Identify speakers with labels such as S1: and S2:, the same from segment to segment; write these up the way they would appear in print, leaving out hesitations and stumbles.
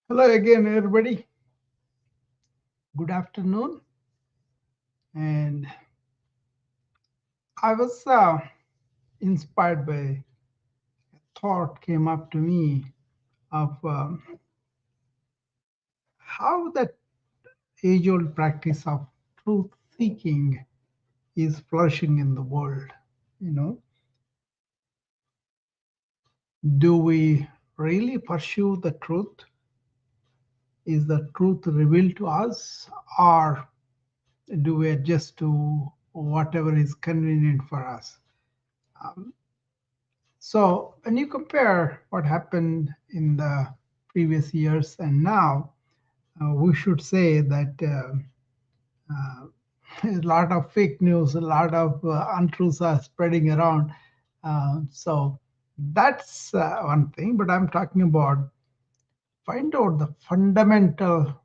S1: Hello again, everybody. Good afternoon. And I was inspired by a thought came up to me of how that age-old practice of truth seeking is flourishing in the world. You know, do we really pursue the truth? Is the truth revealed to us, or do we adjust to whatever is convenient for us? Um, So when you compare what happened in the previous years and now, we should say that a lot of fake news, a lot of untruths are spreading around. So that's one thing. But I'm talking about find out the fundamental,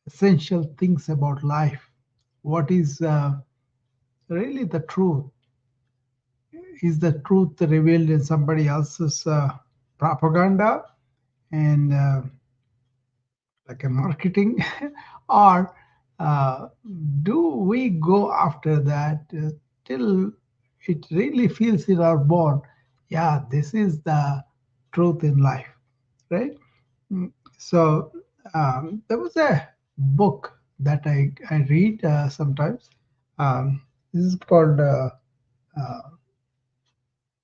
S1: essential things about life. What is really the truth? Is the truth revealed in somebody else's propaganda? And like a marketing or uh, do we go after that till it really feels in our bone, yeah, this is the truth in life, right? So there was a book that I read sometimes. This is called uh,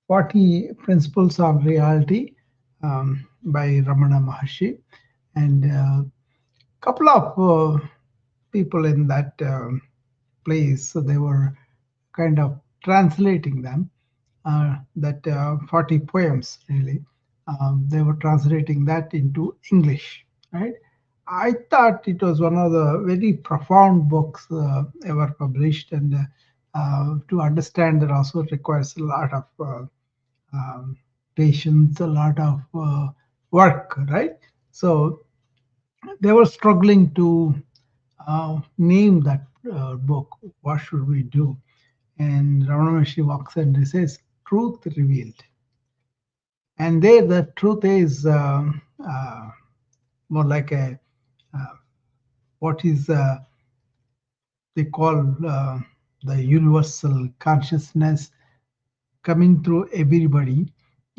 S1: 40 Principles of Reality by Ramana Maharshi. And couple of people in that place, so they were kind of translating them, that 40 poems really. They were translating that into English, right? I thought it was one of the very profound books ever published, and to understand that also requires a lot of um, patience, a lot of work, right? So they were struggling to name that book. What should we do? And Ramana Maharshi walks in and he says, "Truth revealed." And there, the truth is more like a uh, what is they call the universal consciousness coming through everybody,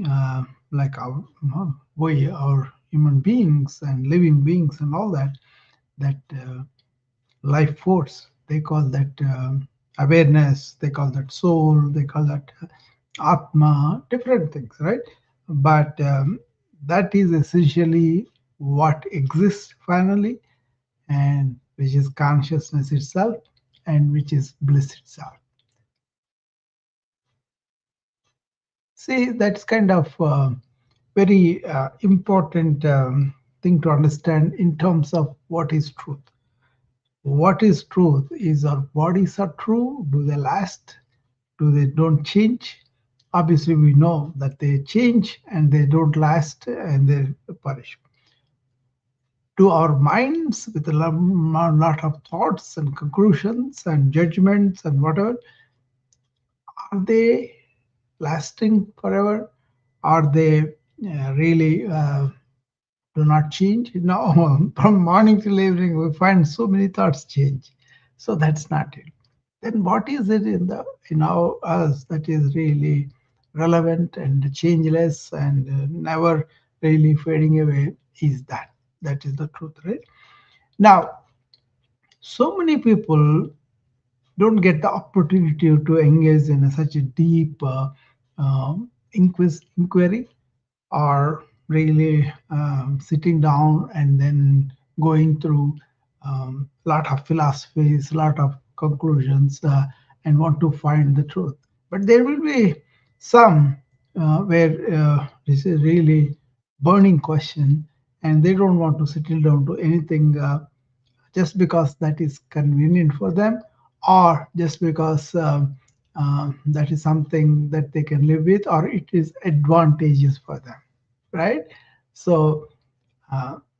S1: uh, like our we, our human beings and living beings and all that. That life force. They call that awareness, they call that soul, they call that atma, different things, right? But that is essentially what exists finally, and which is consciousness itself, and which is bliss itself. See, that's kind of very important thing to understand in terms of what is truth. What is truth is our bodies are true. Do they last? Do they don't change? Obviously, we know that they change and they don't last and they perish. Do our minds, with a lot of thoughts and conclusions and judgments and whatever, are they lasting forever? Are they really do not change? No, from morning till evening, we find so many thoughts change. So that's not it. Then what is it in the in our us that is really relevant and changeless and never really fading away? Is that is the truth, right? Now, so many people don't get the opportunity to engage in such a deep inquiry, or really sitting down and then going through a lot of philosophies, a lot of conclusions, and want to find the truth. But there will be some where this is really burning question, and they don't want to settle down to anything just because that is convenient for them, or just because that is something that they can live with, or it is advantageous for them, right? So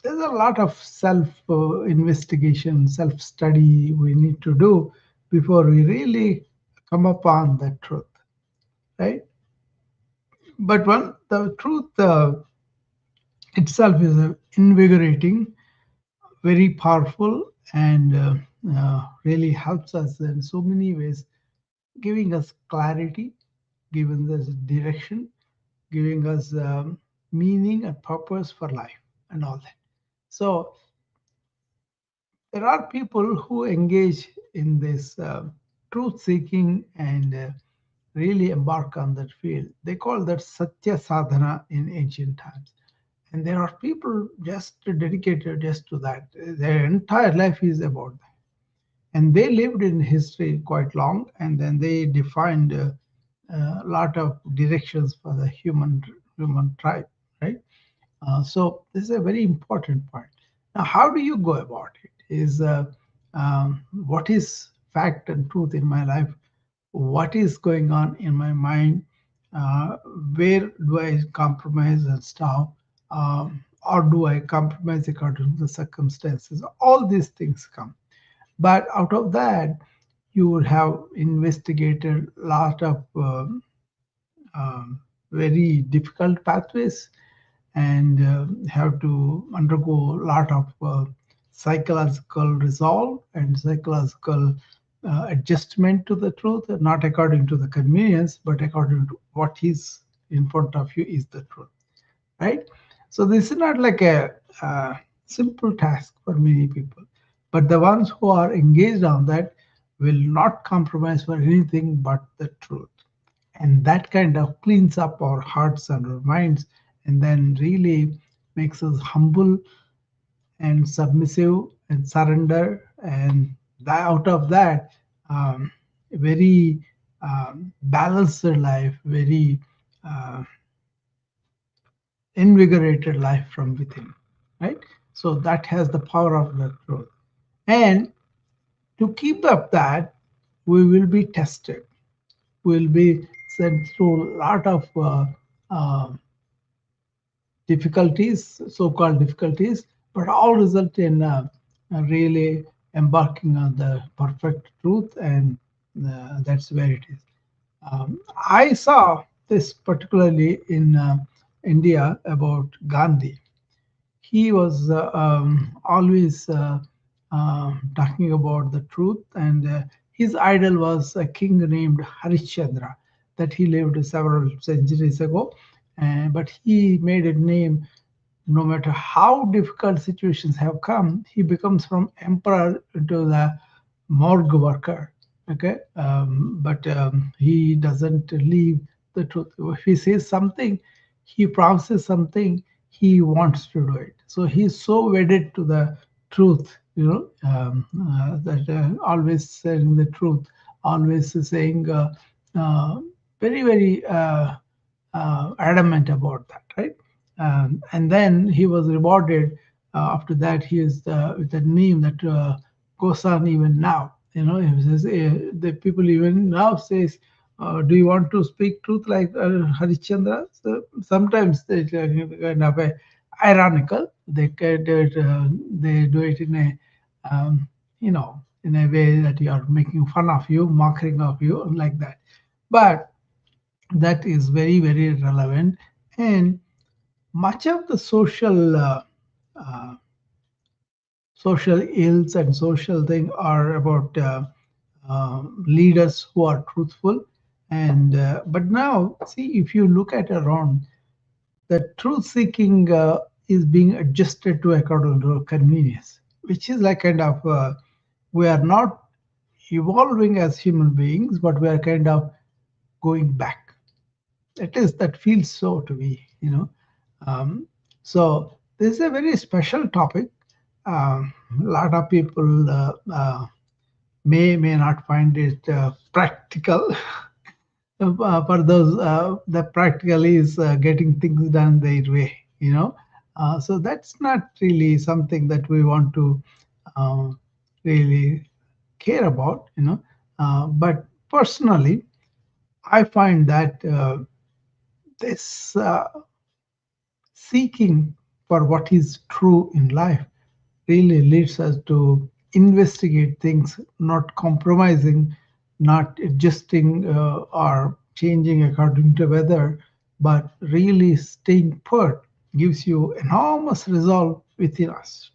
S1: there's a lot of self investigation, self study we need to do before we really come upon the truth, right? But when the truth itself is invigorating, very powerful, and really helps us in so many ways, giving us clarity, giving us direction, giving us meaning and purpose for life and all that. So there are people who engage in this truth seeking and really embark on that field. They call that Satya sadhana in ancient times. And there are people just dedicated just to that. Their entire life is about that. And they lived in history quite long, and then they defined a lot of directions for the human tribe, right? So this is a very important point. Now, how do you go about it? Is what is fact and truth in my life? What is going on in my mind? Uh, where do I compromise and stop? Or do I compromise according to the circumstances? All these things come. But out of that, you would have investigated a lot of very difficult pathways and have to undergo a lot of psychological resolve and psychological adjustment to the truth, not according to the convenience, but according to what is in front of you is the truth, right? So this is not like a simple task for many people, but the ones who are engaged on that will not compromise for anything but the truth. And that kind of cleans up our hearts and our minds, and then really makes us humble and submissive and surrender. And that, out of that, very balanced life, very uh, invigorated life from within, right? So that has the power of the truth. And to keep up that, we will be tested. We'll be sent through a lot of uh, difficulties, so-called difficulties, but all result in really embarking on the perfect truth, and that's where it is. I saw this particularly in India about Gandhi. He was always talking about the truth, and his idol was a king named Harishchandra that he lived several centuries ago. But he made a name. No matter how difficult situations have come, he becomes from emperor to the morgue worker. Okay, but he doesn't leave the truth. If he says something, he promises something, he wants to do it. So he's so wedded to the truth, that always saying the truth, always saying very, very adamant about that, right? And then he was rewarded. After that, he is with the name that goes on even now. He says, the people even now says, "Do you want to speak truth like Harishchandra?" So sometimes they kind of ironical. They do it in a in a way that you are making fun of you, mocking of you, like that. But that is very, very relevant. And much of the uh, social ills and social thing are about leaders who are truthful. And but now, see, if you look at around, the truth seeking is being adjusted to according to convenience, which is like kind of we are not evolving as human beings, but we are kind of going back. At least that feels so to me. Um, so this is a very special topic. A lot of people may not find it practical. For those, the practical is getting things done their way. So that's not really something that we want to um, really care about. But personally, I find that this seeking for what is true in life really leads us to investigate things, not compromising, not adjusting or changing according to weather, but really staying put gives you enormous resolve within us.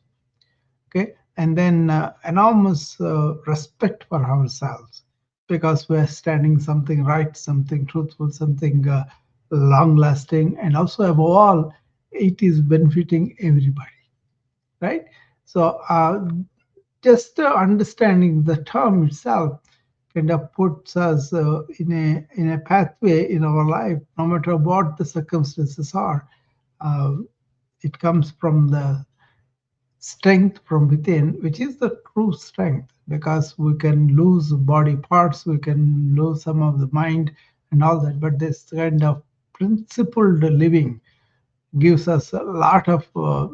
S1: Okay, and then enormous respect for ourselves, because we're standing something right, something truthful, something long lasting, and also above all, it is benefiting everybody, right? So just understanding the term itself kind of puts us in a pathway in our life, no matter what the circumstances are. uh, it comes from the strength from within, which is the true strength, because we can lose body parts, we can lose some of the mind and all that, but this kind of principled living gives us a lot of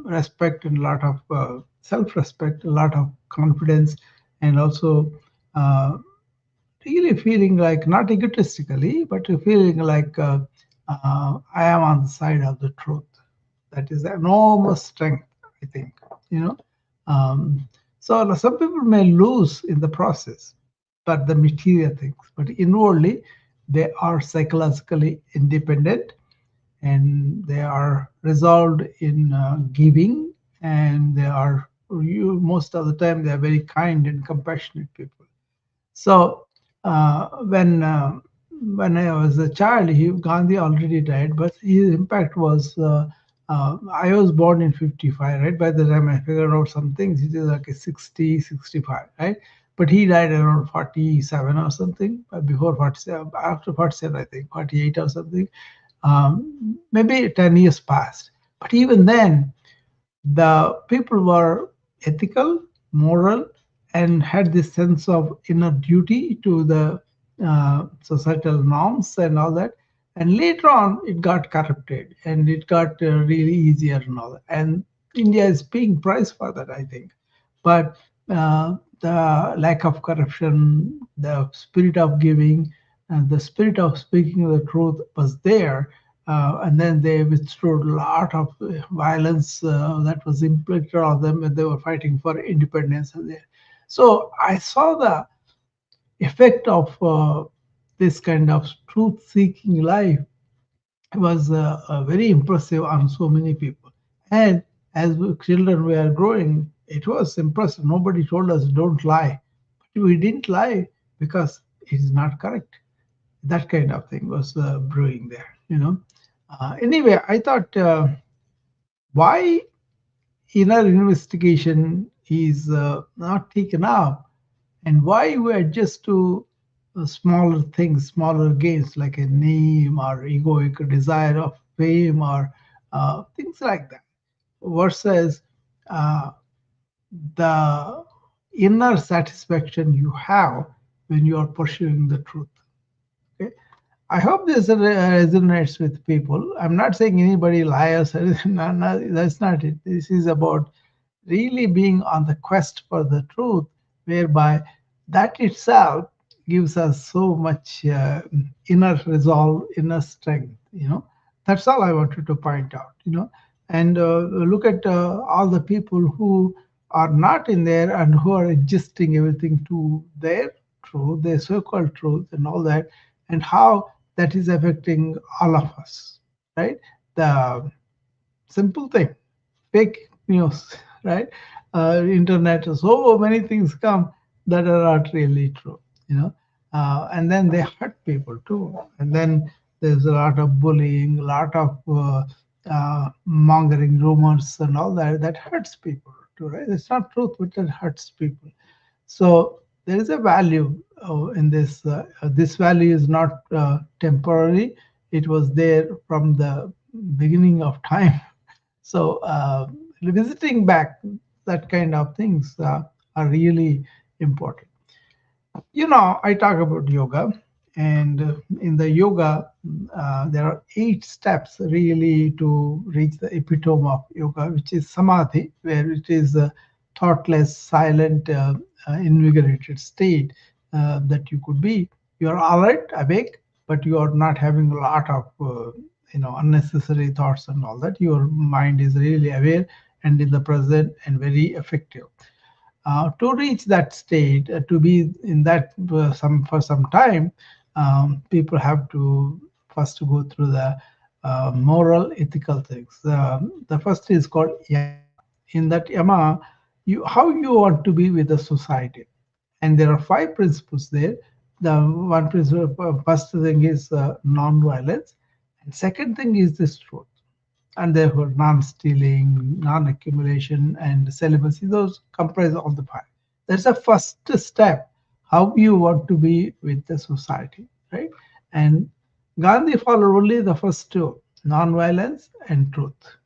S1: respect and a lot of self-respect, a lot of confidence, and also uh, really feeling like, not egotistically, but feeling like I am on the side of the truth. That is enormous strength, I think. You know, um, so some people may lose in the process, but the material things, but inwardly they are psychologically independent, and they are resolved in giving, and they are, you, most of the time they are very kind and compassionate people. So when I was a child, Gandhi already died, but his impact was. I was born in 55, right? By the time I figured out some things, it is like a 60, 65, right? But he died around 47 or something, before 47, after 47, I think, 48 or something. Maybe 10 years passed. But even then, the people were ethical, moral, and had this sense of inner duty to the societal norms and all that. And later on, it got corrupted and it got really easier and all that. And India is paying price for that, I think. But the lack of corruption, the spirit of giving, and the spirit of speaking the truth was there. And then they withstood a lot of violence that was inflicted on them when they were fighting for independence. So I saw the effect of this kind of truth-seeking life was very impressive on so many people. And as children were growing, it was impressive. Nobody told us don't lie. But we didn't lie because it is not correct. That kind of thing was brewing there. Anyway, I thought, why inner investigation is not taken up, and why we adjust to smaller things, smaller gains like a name or egoic desire of fame or things like that, versus uh, the inner satisfaction you have when you are pursuing the truth. Okay? I hope this resonates with people. I'm not saying anybody liars. That's not it. This is about really being on the quest for the truth, whereby that itself gives us so much inner resolve, inner strength. That's all I wanted to point out. And look at all the people who are not in there and who are adjusting everything to their truth, their so-called truth, and all that, and how that is affecting all of us, right? The simple thing, fake news, right? Internet, so many things come that are not really true, and then they hurt people too. And then there's a lot of bullying, a lot of mongering rumors and all that hurts people too, right? It's not truth, but it hurts people. So there is a value in this. This value is not temporary. It was there from the beginning of time. So revisiting back that kind of things are really important. I talk about yoga, and in the yoga, there are 8 steps really to reach the epitome of yoga, which is samadhi, where it is a thoughtless, silent, invigorated state that you could be. You are alert, awake, but you are not having a lot of unnecessary thoughts and all that. Your mind is really aware and in the present and very effective. To reach that state, to be in that for some time, people have to first go through the moral, ethical things. The first is called yama. In that yama, how you want to be with the society, and there are five principles there. The one principle, first thing is non-violence, and second thing is this truth, and therefore non-stealing, non-accumulation, and celibacy. Those comprise all the five. That's the first step. How you want to be with the society, right? And Gandhi followed only the first two: non-violence and truth,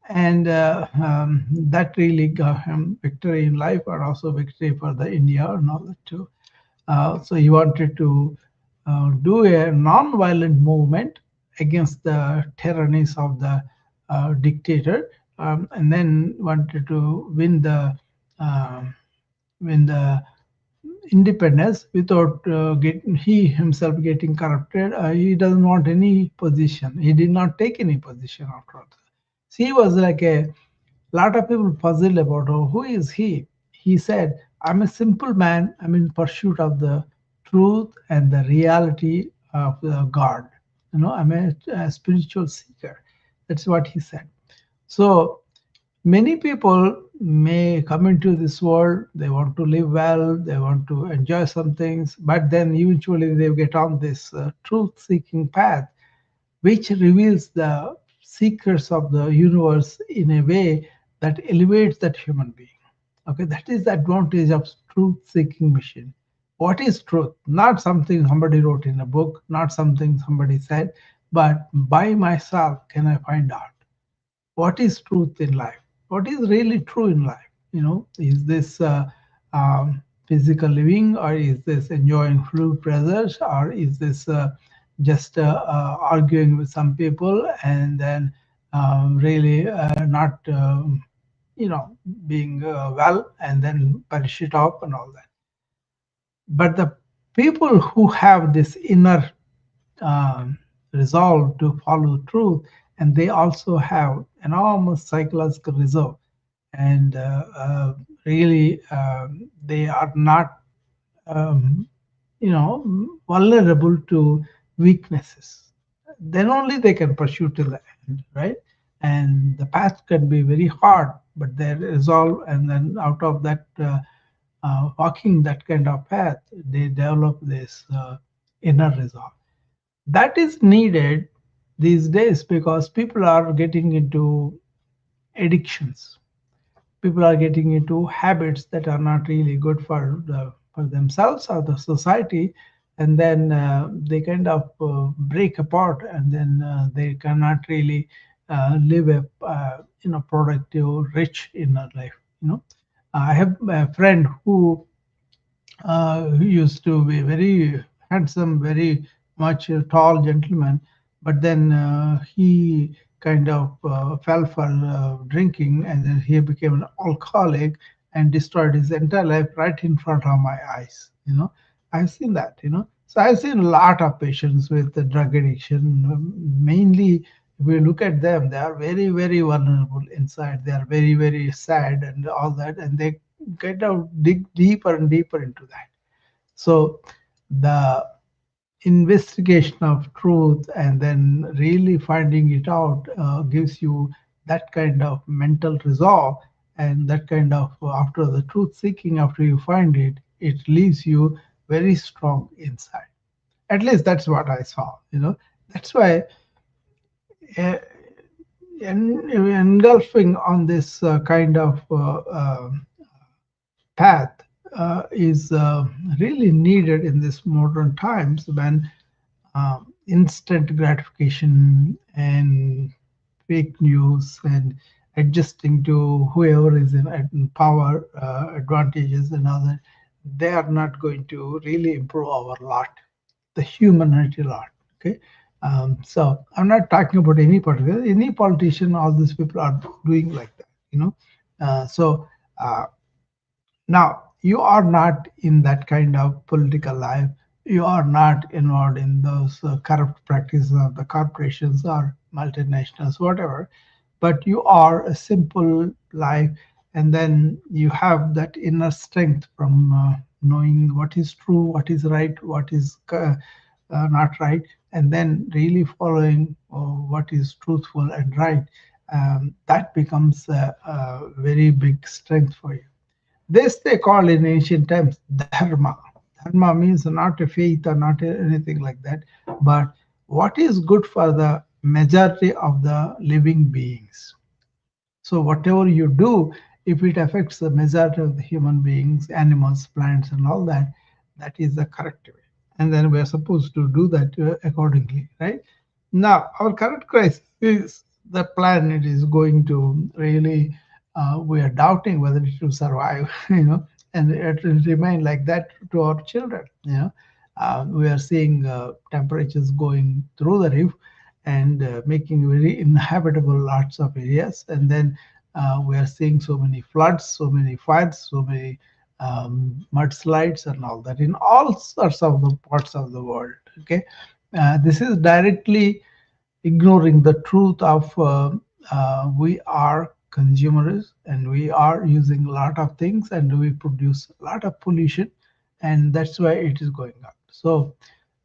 S1: and that really got him victory in life, and also victory for the India and all that too. So he wanted to do a non-violent movement against the tyrannies of the dictator, and then wanted to uh, win the independence without he himself getting corrupted. He doesn't want any position. He did not take any position after all. So he was like a lot of people puzzled about, oh, who is he? He said, I'm a simple man. I'm in pursuit of the truth and the reality of God. I'm a spiritual seeker. That's what he said. So many people may come into this world, they want to live well, they want to enjoy some things, but then eventually they get on this truth seeking path, which reveals the secrets of the universe in a way that elevates that human being. Okay, that is the advantage of truth seeking mission. What is truth? Not something somebody wrote in a book, not something somebody said, but by myself can I find out what is truth in life, what is really true in life. Is this physical living, or is this enjoying fluid pleasures, or is this just arguing with some people and then really not being well and then polish it off and all that. But the people who have this inner um, resolve to follow truth, and they also have enormous psychological reserve, and really they are not um, vulnerable to weaknesses. Then only they can pursue till the end, right? And the path can be very hard, but they resolve, and then out of that walking that kind of path, they develop this inner resolve. That is needed these days because people are getting into addictions. People are getting into habits that are not really good for themselves or the society, and then they kind of break apart, and then they cannot really live a productive, rich inner life. I have a friend who used to be very handsome, very much a tall gentleman, but then he kind of fell for drinking, and then he became an alcoholic and destroyed his entire life right in front of my eyes. I've seen that. So I've seen a lot of patients with the drug addiction. Mainly, if we look at them, they are very, very vulnerable inside. They are very, very sad and all that, and they kind of dig deeper and deeper into that. So the investigation of truth and then really finding it out gives you that kind of mental resolve, and that kind of after the truth seeking, after you find it, it leaves you very strong inside. At least that's what I saw. That's why uh, engulfing on this kind of path is really needed in this modern times when instant gratification and fake news and adjusting to whoever is in power, advantages and other, they are not going to really improve our lot, the humanity lot. Okay. So I'm not talking about any politician. All these people are doing like that. So now, you are not in that kind of political life. You are not involved in those corrupt practices of the corporations or multinationals, whatever. But you are a simple life, and then you have that inner strength from knowing what is true, what is right, what is not right, and then really following what is truthful and right, that becomes a very big strength for you. This they call in ancient times dharma. Dharma means not a faith or not anything like that, but what is good for the majority of the living beings. So whatever you do, if it affects the majority of the human beings, animals, plants, and all that, that is the correct way. And then we are supposed to do that accordingly, right? Now, our current crisis is the planet is going to really, we are doubting whether it will survive, and it will remain like that to our children. We are seeing temperatures going through the roof and making very inhabitable lots of areas. And then we are seeing so many floods, so many fires, so many mudslides, and all that in all sorts of the parts of the world. Okay, this is directly ignoring the truth of we are consumers and we are using a lot of things and we produce a lot of pollution, and that's why it is going up. So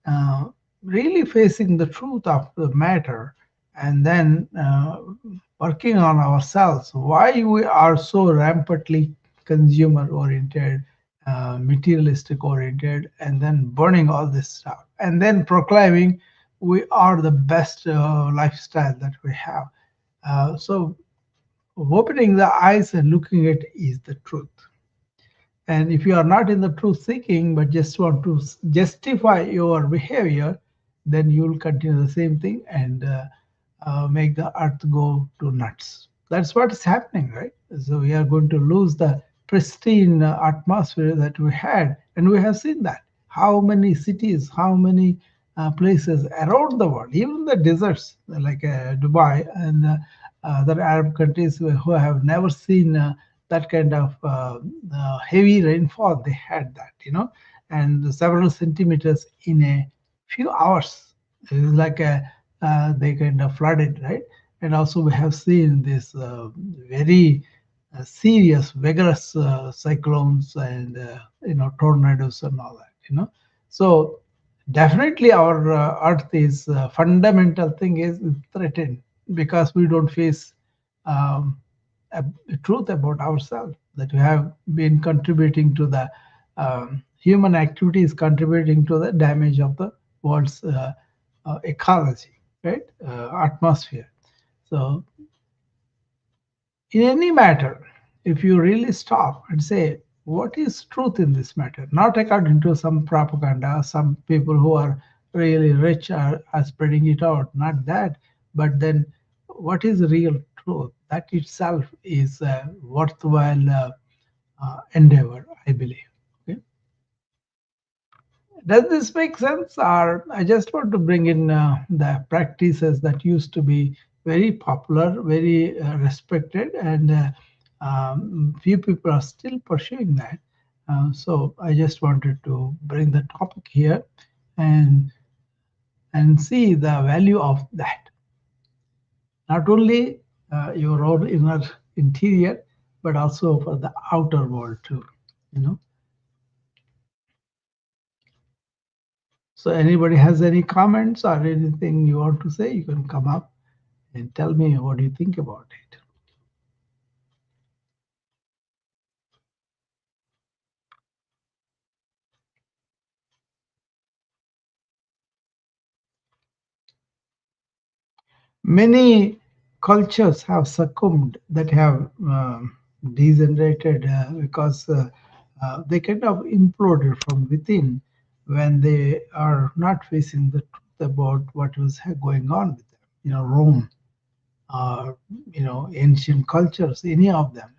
S1: uh, really facing the truth of the matter, and then working on ourselves, why we are so rampantly consumer oriented, materialistic oriented, and then burning all this stuff, and then proclaiming we are the best lifestyle that we have. So opening the eyes and looking at is the truth. And if you are not in the truth seeking, but just want to justify your behavior, then you will continue the same thing and make the earth go to nuts. That's what is happening, right? So we are going to lose the pristine atmosphere that we had, and we have seen that. How many cities, how many places around the world, even the deserts like Dubai and other Arab countries who have never seen that kind of heavy rainfall, they had that, and several centimeters in a few hours. It is like they kind of flooded, right? And also we have seen this very serious, vigorous cyclones and tornadoes and all that. So definitely our Earth is fundamental thing is threatened because we don't face um, a truth about ourselves, that we have been contributing to the human activities contributing to the damage of the world's ecology, right? Atmosphere. So in any matter, if you really stop and say, what is truth in this matter? Not according to some propaganda, some people who are really rich are spreading it out, not that, but then what is real truth? That itself is a worthwhile endeavor, I believe. Okay? Does this make sense? Or I just want to bring in the practices that used to be very popular, very respected, and few people are still pursuing that. So I just wanted to bring the topic here and see the value of that. Not only your own inner interior, but also for the outer world too. You know. So anybody has any comments or anything you want to say, you can come up and tell me what do you think about it. Many cultures have succumbed that have degenerated because they kind of imploded from within when they are not facing the truth about what was going on with them. Rome, uh, ancient cultures, any of them,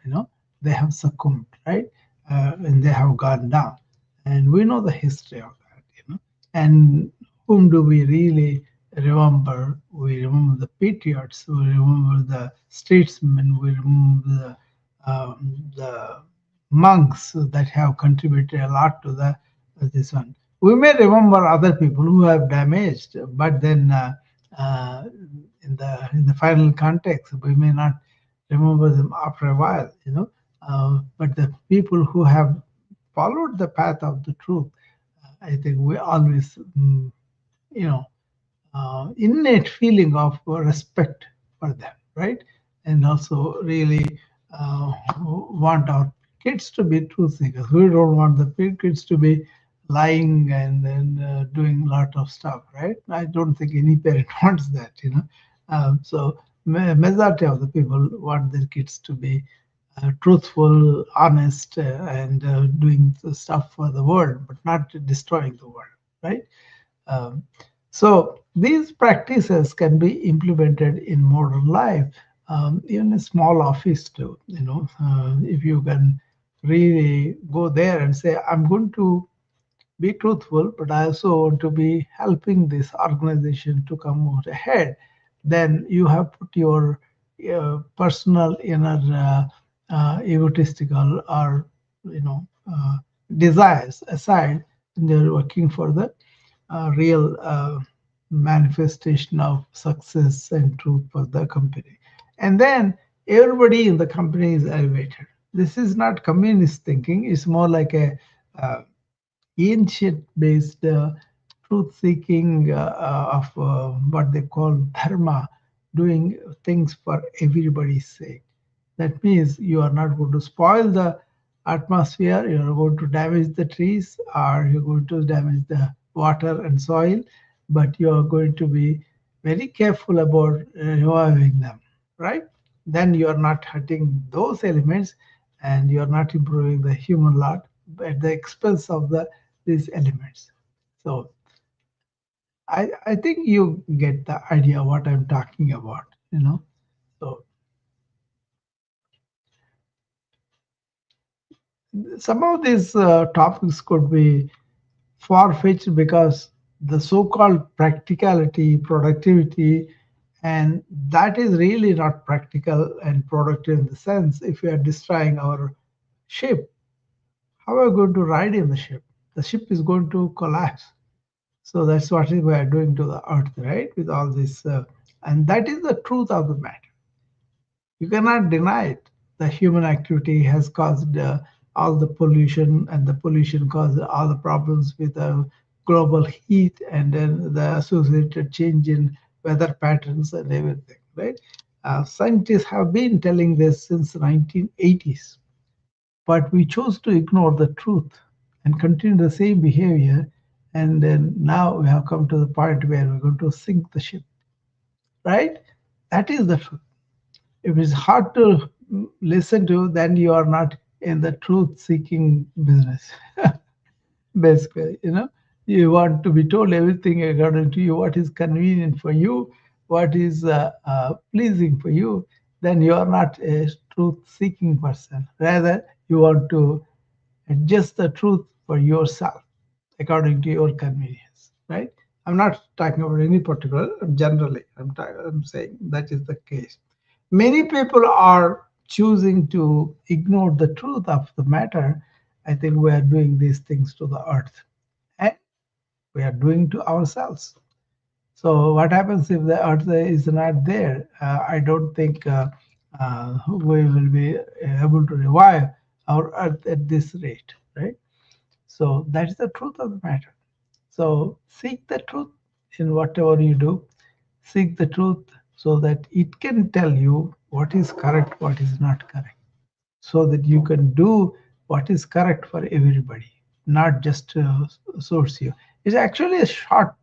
S1: they have succumbed, right? And they have gone down. And we know the history of that. And whom do we really remember? We remember the patriots, we remember the statesmen, we remember the monks that have contributed a lot to the this one. We may remember other people who have damaged, but then uh, in the final context, we may not remember them after a while. But the people who have followed the path of the truth, I think we always, you know, innate feeling of respect for them, right? And also really want our kids to be truth seekers. We don't want the kids to be lying and then doing a lot of stuff, right? I don't think any parent wants that, you know. So majority of the people want their kids to be truthful, honest, and doing the stuff for the world, but not destroying the world, right? Um, so these practices can be implemented in modern life, even a small office too. You know, if you can really go there and say, "I'm going to be truthful, but I also want to be helping this organization to come out ahead," then you have put your personal inner egotistical or desires aside, and you're working for the real manifestation of success and truth for the company. And then everybody in the company is elevated. This is not communist thinking, it's more like a ancient based truth seeking of what they call dharma, doing things for everybody's sake. That means you are not going to spoil the atmosphere, you are going to damage the trees, or you're going to damage the water and soil, but you are going to be very careful about reviving them, right? Then you are not hurting those elements and you are not improving the human lot at the expense of these elements. So I think you get the idea what I'm talking about, you know. So some of these topics could be far-fetched because the so-called practicality, productivity, and that is really not practical and productive in the sense if we are destroying our ship, how are we going to ride in the ship? The ship is going to collapse. So that's what we are doing to the earth, right? With all this, and that is the truth of the matter. You cannot deny it. The human activity has caused all the pollution, and the pollution caused all the problems with global heat and then the associated change in weather patterns and everything, right? Scientists have been telling this since the 1980s, but we chose to ignore the truth and continue the same behavior. And then now we have come to the point where we're going to sink the ship, right? That is the truth. If it's hard to listen to, then you are not in the truth seeking business. Basically, you know, you want to be told everything according to you, what is convenient for you, what is pleasing for you, then you are not a truth seeking person. Rather, you want to adjust the truth for yourself according to your convenience, right? I'm not talking about any particular, generally, I'm saying that is the case. Many people are choosing to ignore the truth of the matter. I think we are doing these things to the earth and we are doing to ourselves. So, what happens if the earth is not there? I don't think we will be able to revive our earth at this rate, right? So, that's the truth of the matter. So, seek the truth in whatever you do. Seek the truth so that it can tell you what is correct, what is not correct, so that you can do what is correct for everybody, not just source you. It's actually a short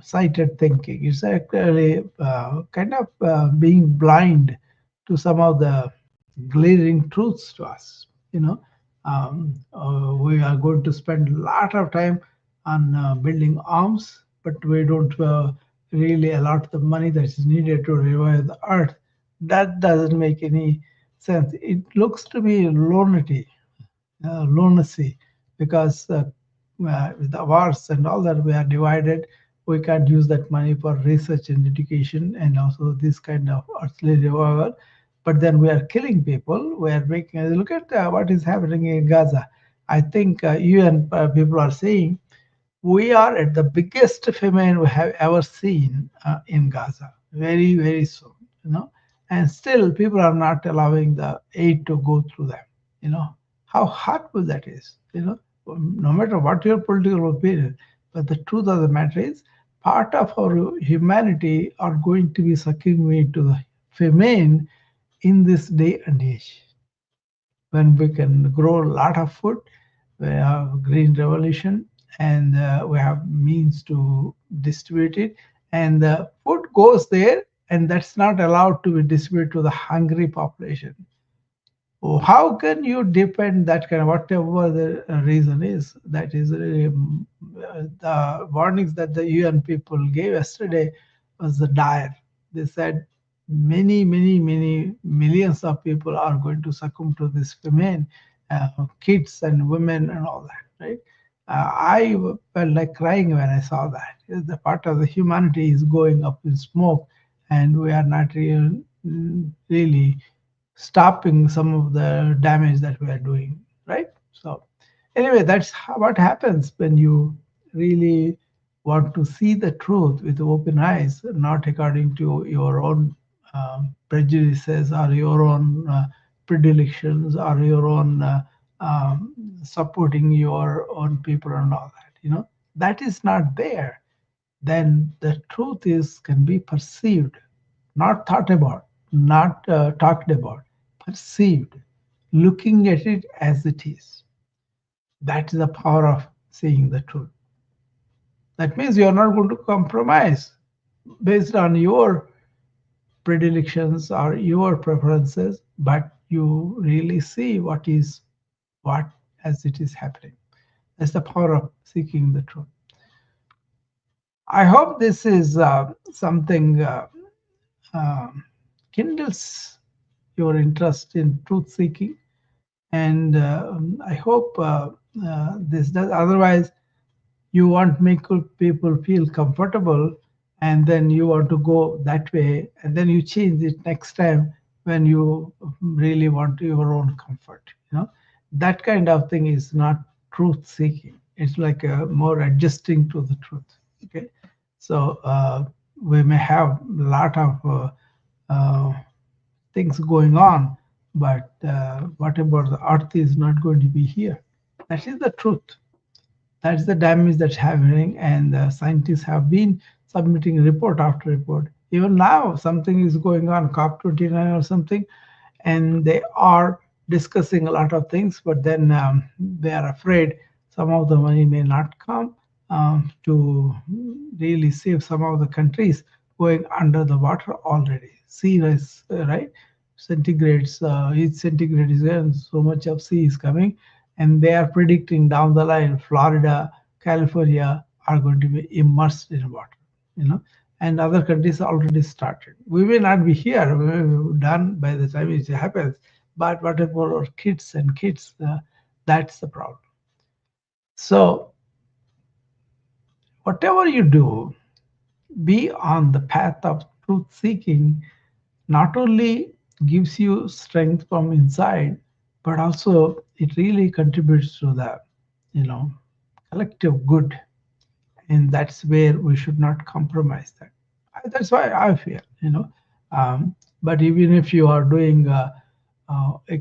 S1: sighted thinking. It's actually kind of being blind to some of the glaring truths to us. You know, we are going to spend a lot of time on building arms, but we don't really allot the money that is needed to revive the earth. That doesn't make any sense. It looks to be lunacy, because with the wars and all that we are divided. We can't use that money for research and education and also this kind of earthly revival. But then we are killing people. We are making, look at what is happening in Gaza. I think UN people are saying we are at the biggest famine we have ever seen in Gaza. Very, very soon, you know. And still, people are not allowing the aid to go through them. You know how hurtful that is. You know, no matter what your political opinion, but the truth of the matter is, part of our humanity are going to be succumbing into the famine in this day and age when we can grow a lot of food. We have green revolution, and we have means to distribute it, and the food goes there, and that's not allowed to be distributed to the hungry population. Oh, how can you depend that kind of whatever the reason is? That is really the warnings that the UN people gave yesterday was the dire. They said many millions of people are going to succumb to this famine, kids and women and all that, right? I felt like crying when I saw that. The part of the humanity is going up in smoke, and we are not really stopping some of the damage that we are doing, right? So, anyway, that's what happens when you really want to see the truth with open eyes, not according to your own prejudices or your own predilections or your own supporting your own people and all that. That is not there. Then the truth is can be perceived, not thought about, not talked about, perceived, looking at it as it is. That is the power of seeing the truth. That means you are not going to compromise based on your predilections or your preferences, but you really see what as it is happening. That's the power of seeking the truth. I hope this is something um, kindles your interest in truth seeking, and I hope this does. Otherwise, you want make people feel comfortable, and then you want to go that way, and then you change it next time when you really want your own comfort. That kind of thing is not truth seeking. It's like more adjusting to the truth. Okay, so we may have a lot of uh, things going on, but what about the earth is not going to be here? That is the truth. That's the damage that's happening, and the scientists have been submitting report after report. Even now, something is going on, COP29 or something, and they are discussing a lot of things, but then they are afraid some of the money may not come to really save some of the countries going under the water already. Sea rise, right? Centigrades, each centigrade is there, and so much of sea is coming, and they are predicting down the line, Florida, California are going to be immersed in water. You know, and other countries already started. We may not be here, we may be done by the time it happens, but what about our kids and kids? That's the problem. So, whatever you do, be on the path of truth seeking, not only gives you strength from inside, but also it really contributes to the, you know, collective good, and that's where we should not compromise that. That's why I feel, but even if you are doing a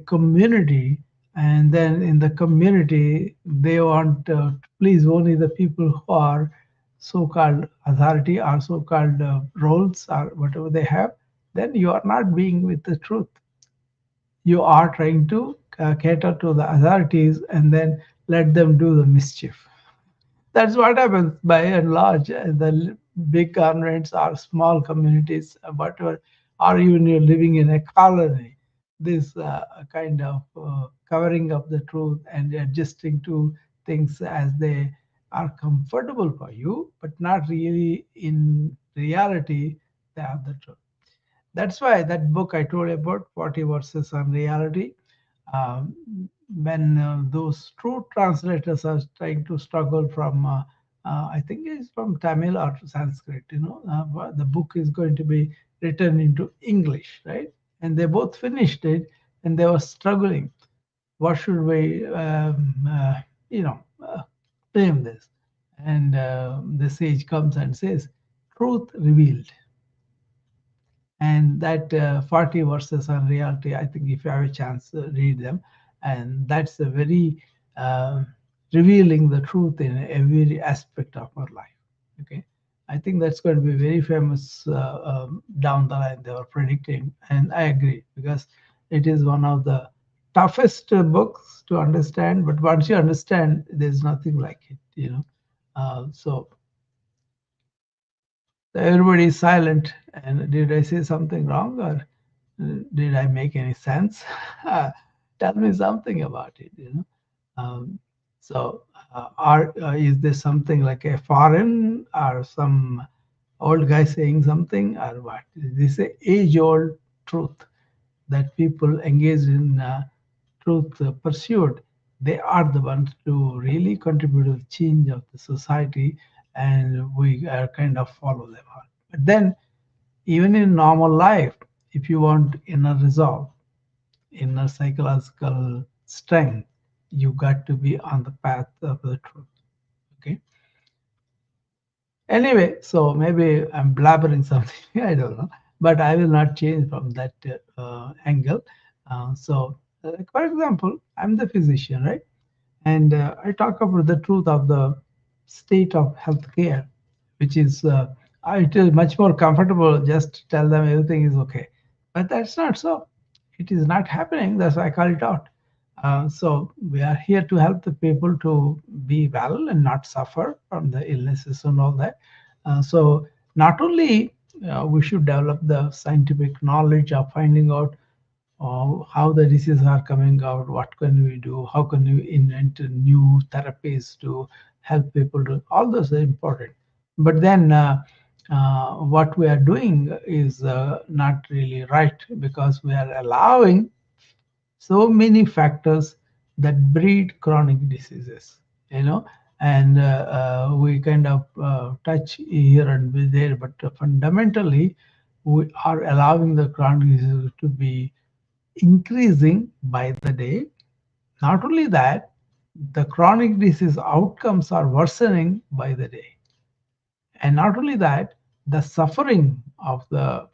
S1: community, and then in the community they want to please only the people who are so-called authority or so-called roles or whatever they have, then you are not being with the truth. You are trying to cater to the authorities and then let them do the mischief. That's what happens by and large. The big governments or small communities, whatever, or even you're living in a colony, this kind of covering up the truth and adjusting to things as they are comfortable for you, but not really in reality, they are the truth. That's why that book I told you about, 40 Verses on Reality, um, when those true translators are trying to struggle from, I think it's from Tamil or Sanskrit, the book is going to be written into English, right? And they both finished it, and they were struggling. What should we, you know, uh, frame this? And the sage comes and says, truth revealed. And that 40 verses on reality, I think if you have a chance, read them. And that's a very uh, revealing the truth in every aspect of our life. Okay. I think that's going to be very famous down the line. They were predicting, and I agree because it is one of the toughest books to understand. But once you understand, there's nothing like it, you know. So everybody is silent. And did I say something wrong, or did I make any sense? Tell me something about it, you know. Um, so, is there something like a foreign or some old guy saying something, or what? This is a age-old truth that people engaged in truth pursued. They are the ones to really contribute to the change of the society, and we kind of follow them on. But then, even in normal life, if you want inner resolve, inner psychological strength, you got to be on the path of the truth. Okay. Anyway, so maybe I'm blabbering something, I don't know, but I will not change from that angle. For example, I'm the physician, right? And I talk about the truth of the state of healthcare, which is it is much more comfortable just to tell them everything is okay, but that's not so. It is not happening. That's why I call it out. So we are here to help the people to be well and not suffer from the illnesses and all that. So not only we should develop the scientific knowledge of finding out how the diseases are coming out, what can we do, how can we invent new therapies to help people to, all those are important. But then what we are doing is not really right because we are allowing so many factors that breed chronic diseases, you know, and we kind of touch here and there, but fundamentally we are allowing the chronic diseases to be increasing by the day. Not only that, the chronic disease outcomes are worsening by the day. And not only that, the suffering of the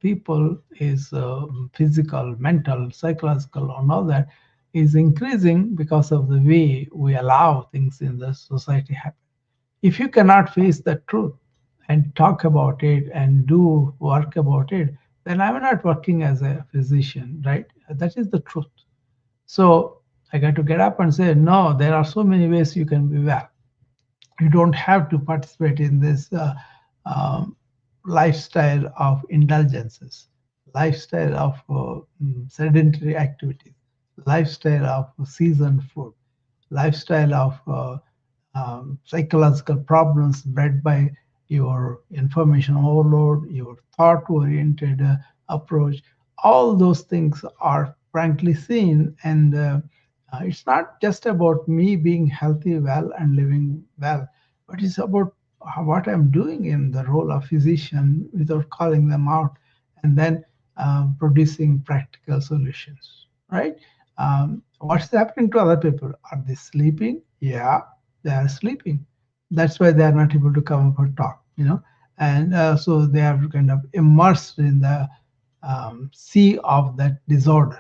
S1: people is physical, mental, psychological, and all that is increasing because of the way we allow things in the society happen. If you cannot face the truth and talk about it and do work about it, then I'm not working as a physician, right? That is the truth. So I got to get up and say, no, there are so many ways you can be well. You don't have to participate in this um, lifestyle of indulgences, lifestyle of sedentary activities, lifestyle of seasoned food, lifestyle of psychological problems bred by your information overload, your thought oriented approach. All those things are frankly seen. And it's not just about me being healthy, well, and living well, but it's about what I'm doing in the role of physician without calling them out, and then producing practical solutions, right? What's happening to other people? Are they sleeping? Yeah, they are sleeping. That's why they are not able to come up and talk, you know. And so they are kind of immersed in the sea of that disorder.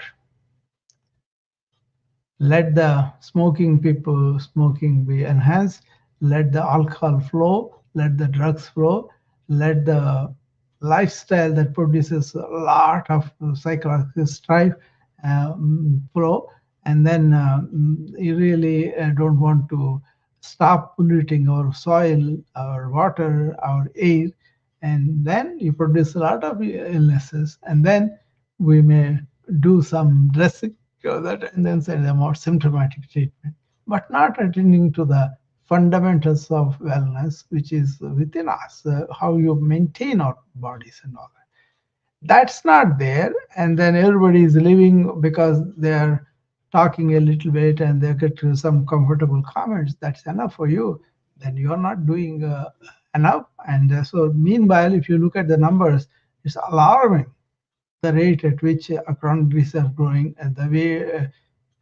S1: Let the smoking people smoking be enhanced, let the alcohol flow, let the drugs flow, let the lifestyle that produces a lot of psychological strife flow, and then you really don't want to stop polluting our soil, our water, our air, and then you produce a lot of illnesses, and then we may do some dressing cure that and then send them out symptomatic treatment, but not attending to the fundamentals of wellness, which is within us, how you maintain our bodies and all that. That's not there, and then everybody is living because they are talking a little bit and they get to some comfortable comments. That's enough for you. Then you are not doing enough. And so, meanwhile, if you look at the numbers, it's alarming the rate at which chronic diseases are growing and the way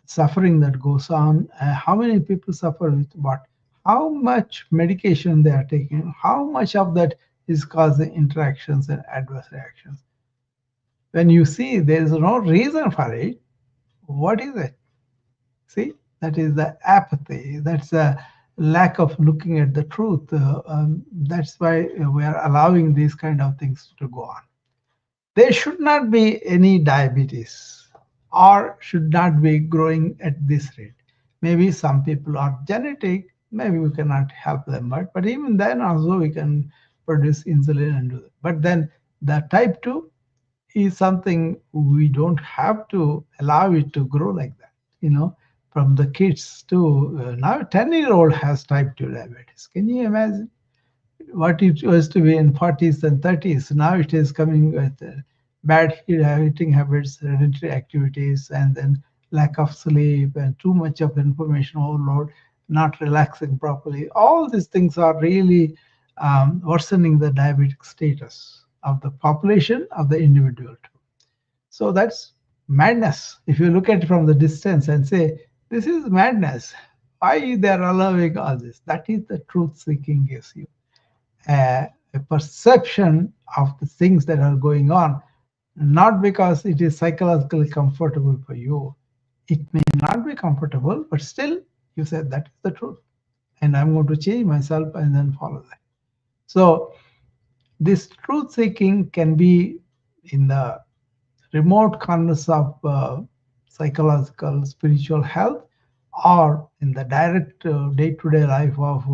S1: suffering that goes on, how many people suffer with what, how much medication they are taking, how much of that is causing interactions and adverse reactions. When you see there is no reason for it, what is it? See, that is the apathy. That's lack of looking at the truth. That's why we are allowing these kind of things to go on. There should not be any diabetes or should not be growing at this rate. Maybe some people are genetic, maybe we cannot help them, but even then also we can produce insulin and do that. But then the type 2 is something we don't have to allow it to grow like that. From the kids to now, 10-year-old has type 2 diabetes. Can you imagine? What it was to be in 40s and 30s. Now it is coming with bad eating habits, sedentary activities, and then lack of sleep and too much of information overload, not relaxing properly. All these things are really worsening the diabetic status of the population, of the individual too. So that's madness. If you look at it from the distance and say, this is madness, why they're allowing all this? That is the truth seeking gives you a perception of the things that are going on, not because it is psychologically comfortable for you. It may not be comfortable, but still you said that is the truth. And I'm going to change myself and then follow that. So this truth seeking can be in the remote corners of psychological, spiritual health, or in the direct day-to-day life of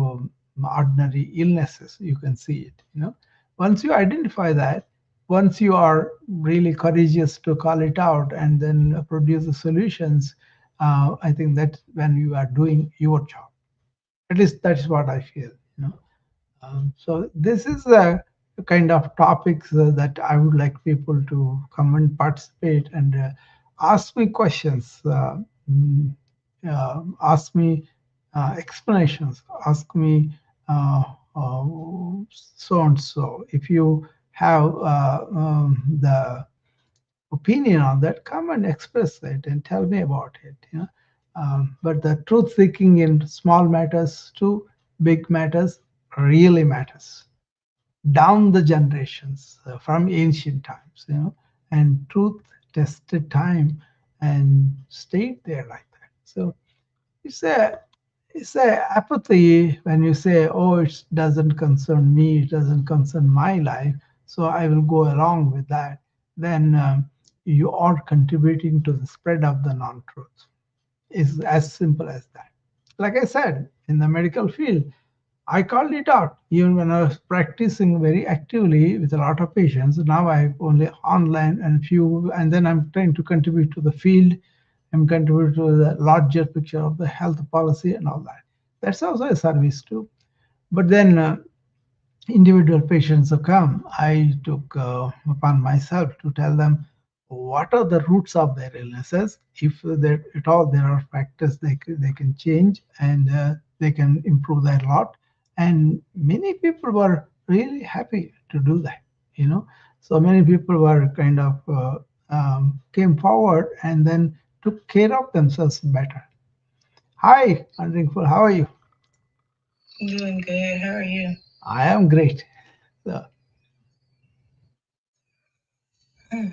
S1: ordinary illnesses. You can see it. Once you identify that, once you are really courageous to call it out and then produce the solutions, I think that's when you are doing your job. At least that's what I feel. You know. So this is the kind of topics that I would like people to come and participate and ask me questions, ask me explanations, ask me uh, uh, so and so. If you have the opinion on that, come and express it and tell me about it. But the truth seeking in small matters to big matters really matters down the generations from ancient times, and truth tested time and stayed there like that. So it's a it's a apathy when you say, "Oh, it doesn't concern me. It doesn't concern my life, so I will go along with that." Then you are contributing to the spread of the non-truth. It's as simple as that. Like I said, in the medical field, I called it out even when I was practicing very actively with a lot of patients. Now I have only online and few, and then I'm trying to contribute to the field. I'm contributing to the larger picture of the health policy and all that. That's also a service too. But then individual patients who come, I took upon myself to tell them what are the roots of their illnesses. If there at all there are factors they can change and they can improve that a lot. And many people were really happy to do that. So many people were kind of came forward and then took care of themselves better. Hi, Andringful, how are you?
S2: Doing good. How are you?
S1: I am great. So,
S2: Hmm.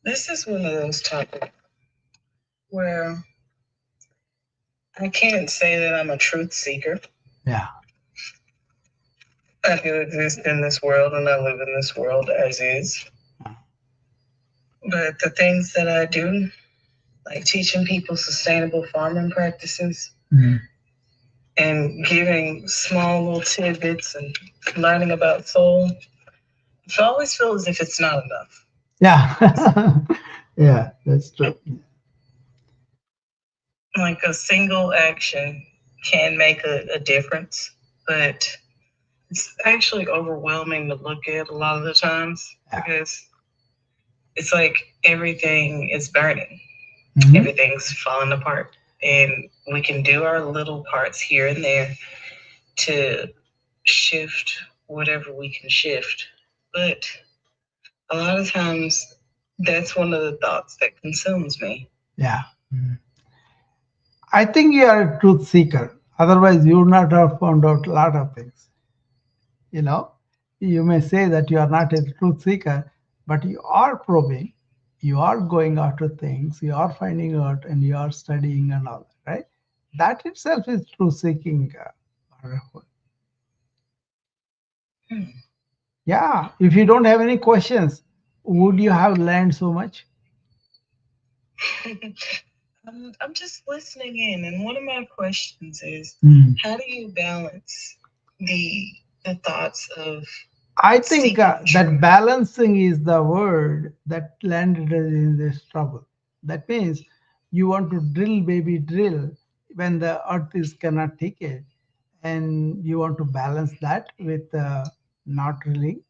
S2: This is one of those topics where I can't say that I'm a truth seeker.
S1: yeah.
S2: I do exist in this world and I live in this world as is. But the things that I do, like teaching people sustainable farming practices
S1: Mhm.
S2: and giving small little tidbits and learning about soul, I always feel as if it's not enough.
S1: Yeah. Yeah, that's true.
S2: Like a single action can make a difference, but it's actually overwhelming to look at a lot of the times
S1: Yeah.
S2: because it's like everything is burning,
S1: Mhm.
S2: everything's falling apart, and we can do our little parts here and there to shift whatever we can shift. But a lot of times, that's one of the thoughts that consumes me.
S1: Yeah. Mhm. I think you are a truth seeker. Otherwise, you would not have found out a lot of things. You know, you may say that you are not a truth seeker, but you are probing, you are going after things, you are finding out, and you are studying and all that, right? That itself is truth seeking. Wonderful.
S2: Hmm.
S1: Yeah, if you don't have any questions, would you have learned so much?
S2: I'm just listening in, and one of my questions is,
S1: Hmm.
S2: how do you balance the the thoughts of
S1: I think
S2: seeking
S1: that
S2: truth?
S1: balancing is the word that landed us in this trouble. That means you want to drill, baby, drill when the earth is cannot take it, and you want to balance that with not drilling.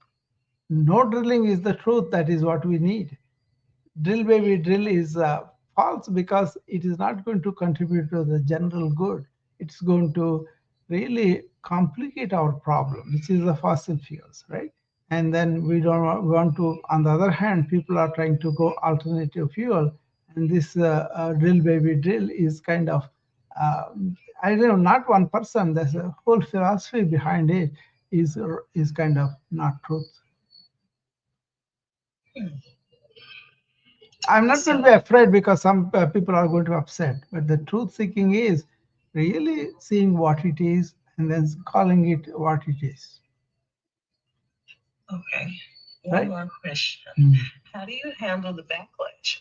S1: No drilling is the truth. That is what we need. Drill baby drill is false because it is not going to contribute to the general good. It's going to really complicate our problem, which is the fossil fuels, right? And then we don't want to. On the other hand, people are trying to go alternative fuel, and this drill baby drill is kind of uh, I don't know, not one person. There's a whole philosophy behind it. Is kind of not truth.
S2: Hmm.
S1: I'm not going to be
S2: So,
S1: afraid because some people are going to upset. But the truth seeking is really seeing what it is and then calling it what it is.
S2: okay, one
S1: Right?
S2: more question.
S1: Mm.
S2: How do you handle the backlash?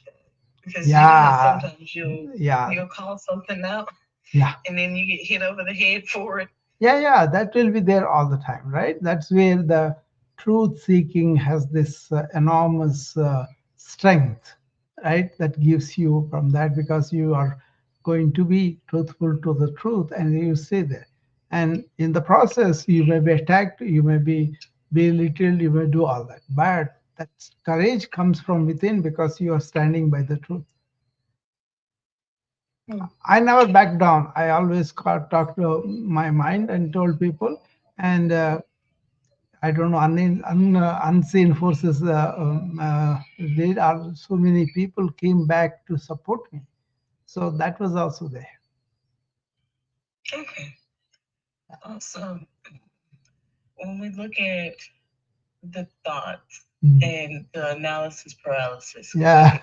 S2: Because you know how
S1: Yeah.
S2: sometimes
S1: Yeah.
S2: you'll call something out
S1: Yeah.
S2: and then you get hit over the head for it.
S1: Yeah. Yeah. That will be there all the time, right? That's where the truth seeking has this enormous strength, right? That gives you from that because you are going to be truthful to the truth and you say that. And in the process, you may be attacked, you may be belittled, you may do all that. But that courage comes from within because you are standing by the truth.
S2: Hmm.
S1: I never back down. I always talked to my mind and told people, and I don't know, unseen forces. There are so many people came back to support me. So that was also there.
S2: Okay. Also, when we look at the thoughts
S1: Mm.
S2: and the analysis paralysis,
S1: Yeah.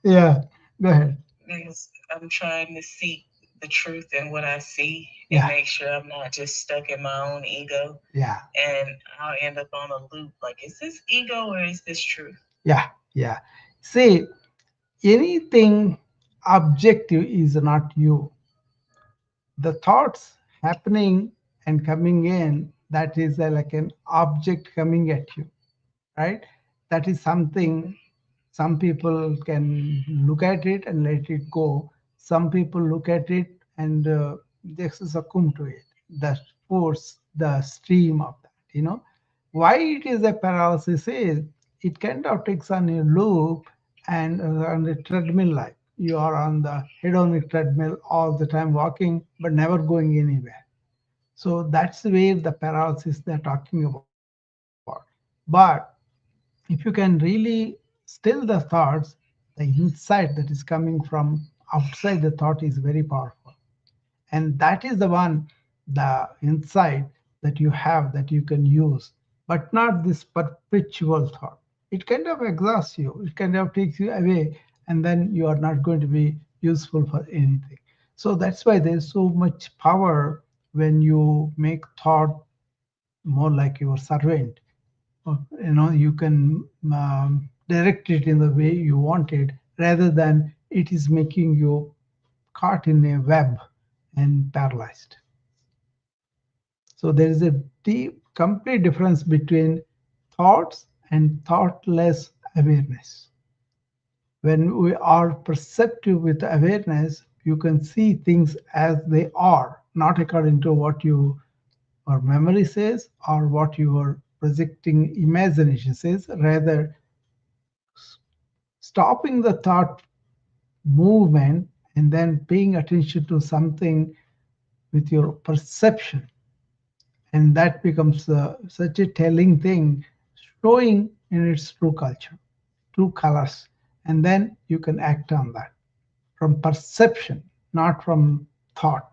S1: Yeah. Go ahead.
S2: because I'm trying to seek the truth in what I see and
S1: Yeah.
S2: make sure I'm not just stuck in my own ego,
S1: Yeah.
S2: and I'll end up on a loop. Like, is this ego or is this truth?
S1: Yeah. Yeah. See, anything objective is not you. The thoughts happening and coming in, that is like an object coming at you, right? That is something. Some people can look at it and let it go. Some people look at it and they succumb to it. The force, the stream of that, why it is a paralysis is it kind of takes on a loop and on the treadmill life. You are on the hedonic treadmill all the time walking, but never going anywhere. So that's where the paralysis they're talking about. But if you can really still the thoughts, the insight that is coming from outside the thought is very powerful. And that is the one, the insight that you have that you can use, but not this perpetual thought. It kind of exhausts you, it kind of takes you away, and then you are not going to be useful for anything. So that's why there's so much power when you make thought more like your servant. You can direct it in the way you want it rather than it is making you caught in a web and paralyzed. So there is a deep complete difference between thoughts and thoughtless awareness. When we are perceptive with awareness, you can see things as they are, not according to what you or memory says or what your projecting imagination says. Rather, stopping the thought movement and then paying attention to something with your perception, and that becomes such a telling thing, showing in its true culture, true colors, and then you can act on that from perception, not from thought.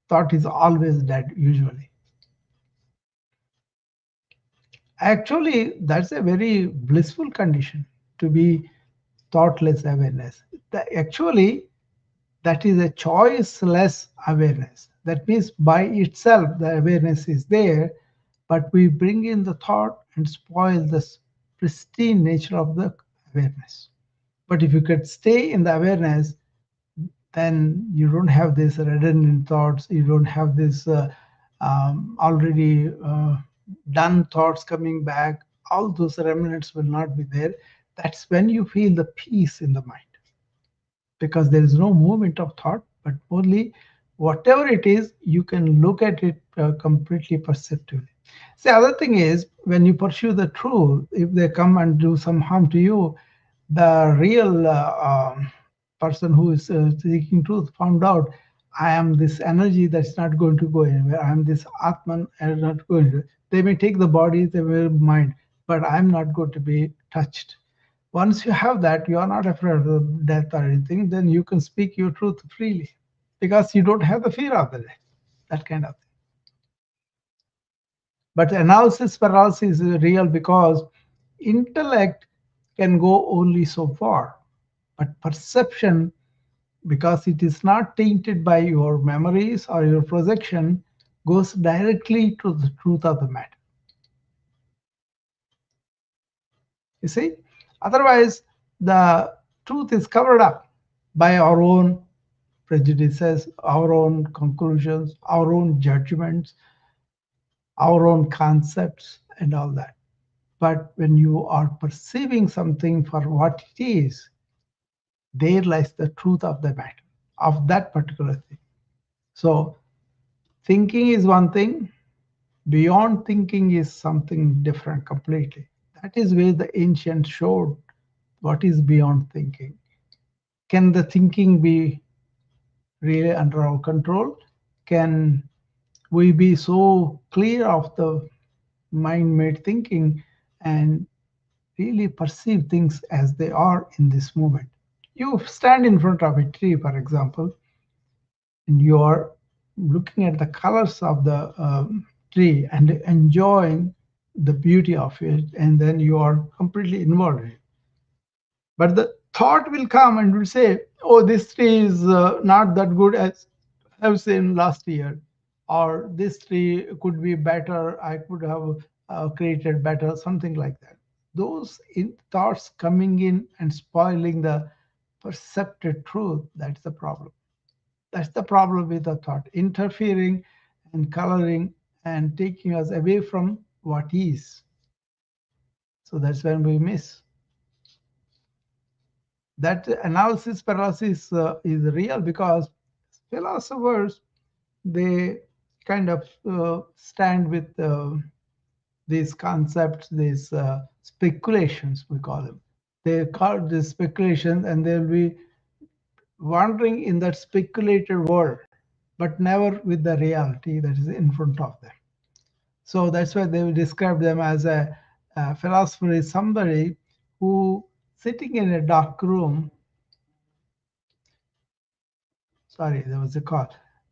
S1: Thought is always dead usually. Actually, that's a very blissful condition to be thoughtless awareness. Actually, that is a choiceless awareness. That means by itself the awareness is there, but we bring in the thought and spoil the pristine nature of the awareness. But if you could stay in the awareness, then you don't have these redundant thoughts, you don't have this already done thoughts coming back. All those remnants will not be there. That's when you feel the peace in the mind, because there is no movement of thought, but only whatever it is, you can look at it completely perceptively. The other thing is, when you pursue the truth, if they come and do some harm to you, the real person who is seeking truth found out, I am this energy that's not going to go anywhere. I am this Atman and not going to. They may take the body, they will mind, but I'm not going to be touched. Once you have that, you are not afraid of death or anything, then you can speak your truth freely because you don't have the fear of the death, that kind of thing. But analysis paralysis is real because intellect can go only so far, but perception, because it is not tainted by your memories or your projection, goes directly to the truth of the matter. You see? Otherwise, the truth is covered up by our own prejudices, our own conclusions, our own judgments, our own concepts, and all that. But when you are perceiving something for what it is, there lies the truth of the matter, of that particular thing. So, thinking is one thing, beyond thinking is something different completely. That is where the ancients showed what is beyond thinking. Can the thinking be really under our control? Can we be so clear of the mind made thinking and really perceive things as they are in this moment? You stand in front of a tree, for example, and you are looking at the colors of the tree and enjoying the beauty of it, and then you are completely involved in it. But the thought will come and will say, "Oh, this tree is not that good as I've seen last year," or "This tree could be better. I could have created better," something like that. Those thoughts coming in and spoiling the percepted truth. That's the problem. That's the problem with the thought, interfering and coloring and taking us away from what is. So that's when we miss. That analysis paralysis is real because philosophers, they kind of stand with these concepts, these speculations, we call them. They call these speculations, and they'll be wandering in that speculated world, but never with the reality that is in front of them. So that's why they will describe them as a philosopher is somebody who sitting in a dark room. Sorry, there was a call.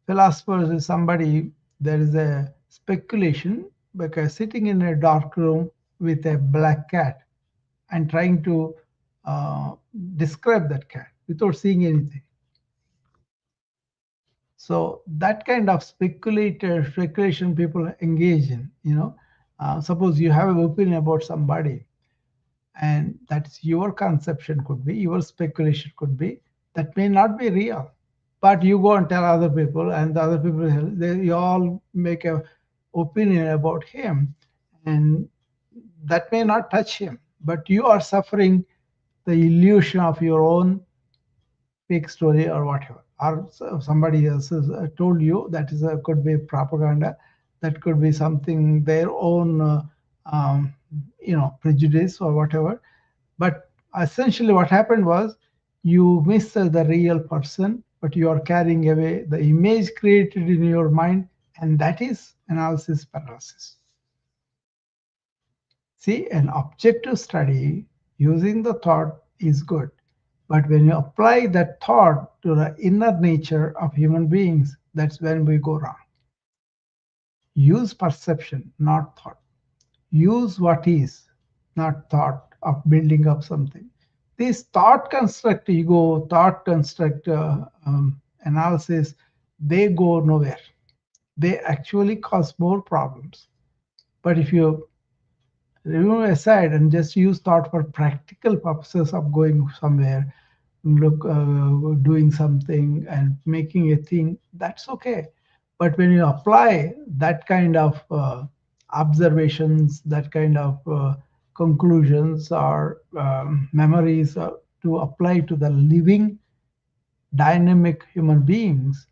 S1: Philosopher is somebody, there is a speculation because sitting in a dark room with a black cat and trying to uh, describe that cat without seeing anything. So that kind of speculation people engage in, suppose you have an opinion about somebody, and that's your conception could be, your speculation could be, that may not be real. But you go and tell other people, and the other people, they all make a opinion about him, and that may not touch him, but you are suffering the illusion of your own fake story or whatever, or somebody else has told you, that is could be propaganda, that could be something their own um, prejudice or whatever. But essentially what happened was you miss the real person, but you are carrying away the image created in your mind, and that is analysis paralysis. See, an objective study using the thought is good. But when you apply that thought to the inner nature of human beings, that's when we go wrong. Use perception, not thought. Use what is, not thought of building up something. This thought construct ego, thought construct analysis, they go nowhere. they actually cause more problems. But if you remove aside and just use thought for practical purposes of going somewhere, look, doing something and making a thing, that's okay. But when you apply that kind of observations, that kind of conclusions or memories to apply to the living dynamic human beings,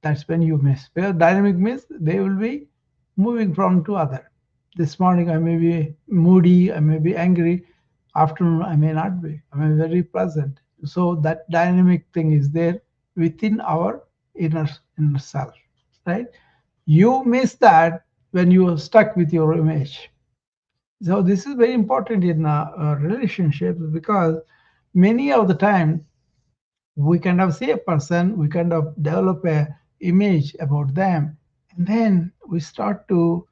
S1: that's when you miss. Where dynamic means they will be moving from to other. This morning I may be moody, I may be angry. Afternoon I may not be. I may be very pleasant. So that dynamic thing is there within our inner self, right? You miss that when you are stuck with your image. So this is very important in relationships because many of the time we kind of see a person, we kind of develop a image about them, and then we start to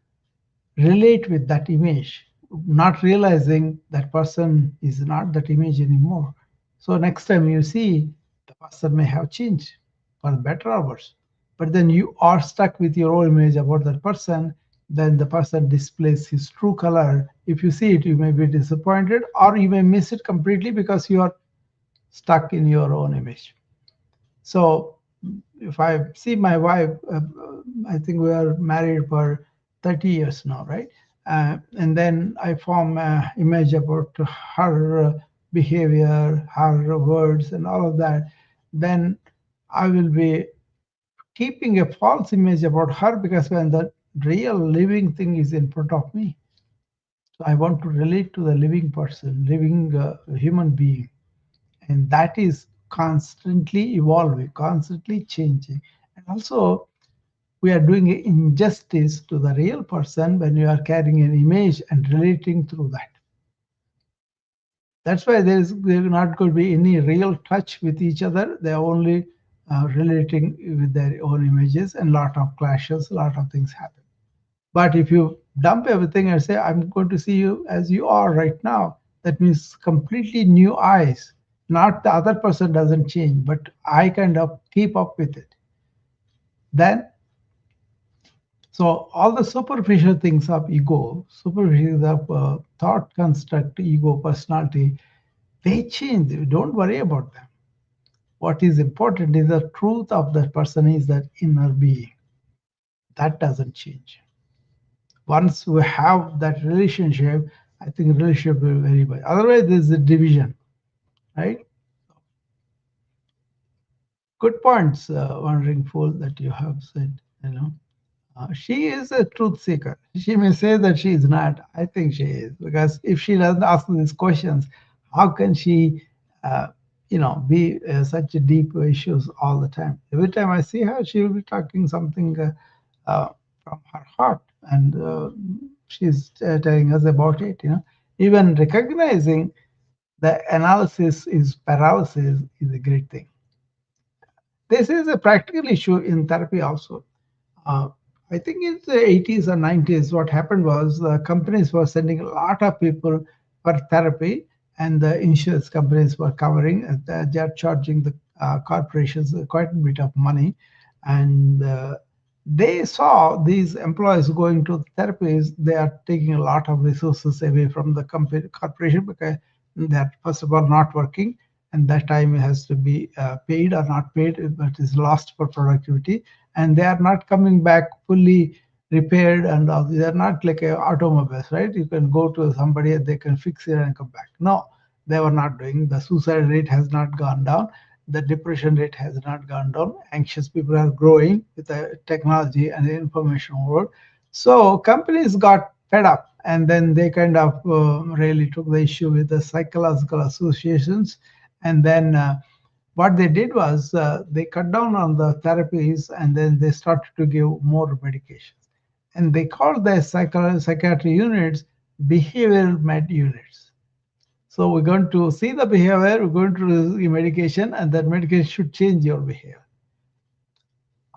S1: relate with that image, not realizing that person is not that image anymore. So next time you see, the person may have changed for better or worse, but then you are stuck with your own image about that person. Then the person displays his true color. If you see it, you may be disappointed, or you may miss it completely because you are stuck in your own image. So if I see my wife, I think we are married for 30 years now, right? And then I form an image about her behavior, her words, and all of that. Then I will be keeping a false image about her because when the real living thing is in front of me, so I want to relate to the living person, living human being, and that is constantly evolving, constantly changing. And also, we are doing an injustice to the real person when you are carrying an image and relating through that. That's why there's not going to be any real touch with each other. They are only relating with their own images, and lot of clashes, a lot of things happen. But if you dump everything and say, I'm going to see you as you are right now, that means completely new eyes. Not the other person doesn't change, but I kind of keep up with it. Then, so all the superficial things of ego, superficial of thought construct, ego, personality, they change. Don't worry about them. What is important is the truth of that person is that inner being. That doesn't change. Once we have that relationship, I think relationship will very much. Otherwise, there's a division, right? Good points, wandering fool, that you have said. She is a truth seeker. She may say that she is not. I think she is because if she doesn't ask these questions, how can she, uh, be such a deep issues all the time? Every time I see her, she will be talking something from her heart, and she's telling us about it. Even recognizing the analysis is paralysis is a great thing. This is a practical issue in therapy also. uh, I think in the 80s or 90s, what happened was the companies were sending a lot of people for therapy, and the insurance companies were covering. They are charging the corporations quite a bit of money, and they saw these employees going to therapies. They are taking a lot of resources away from the company corporation because they're first of all not working, and that time has to be paid or not paid, but is lost for productivity, and they are not coming back fully repaired, and all. They're not like automobiles, right? You can go to somebody and they can fix it and come back. No, they were not doing. The suicide rate has not gone down. The depression rate has not gone down. Anxious people are growing with the technology and the information world. So companies got fed up, and then they kind of really took the issue with the psychological associations, and then what they did was they cut down on the therapies, and then they started to give more medications. And they called the psychiatry units behavioral med units. So we're going to see the behavior, we're going to give medication, and that medication should change your behavior.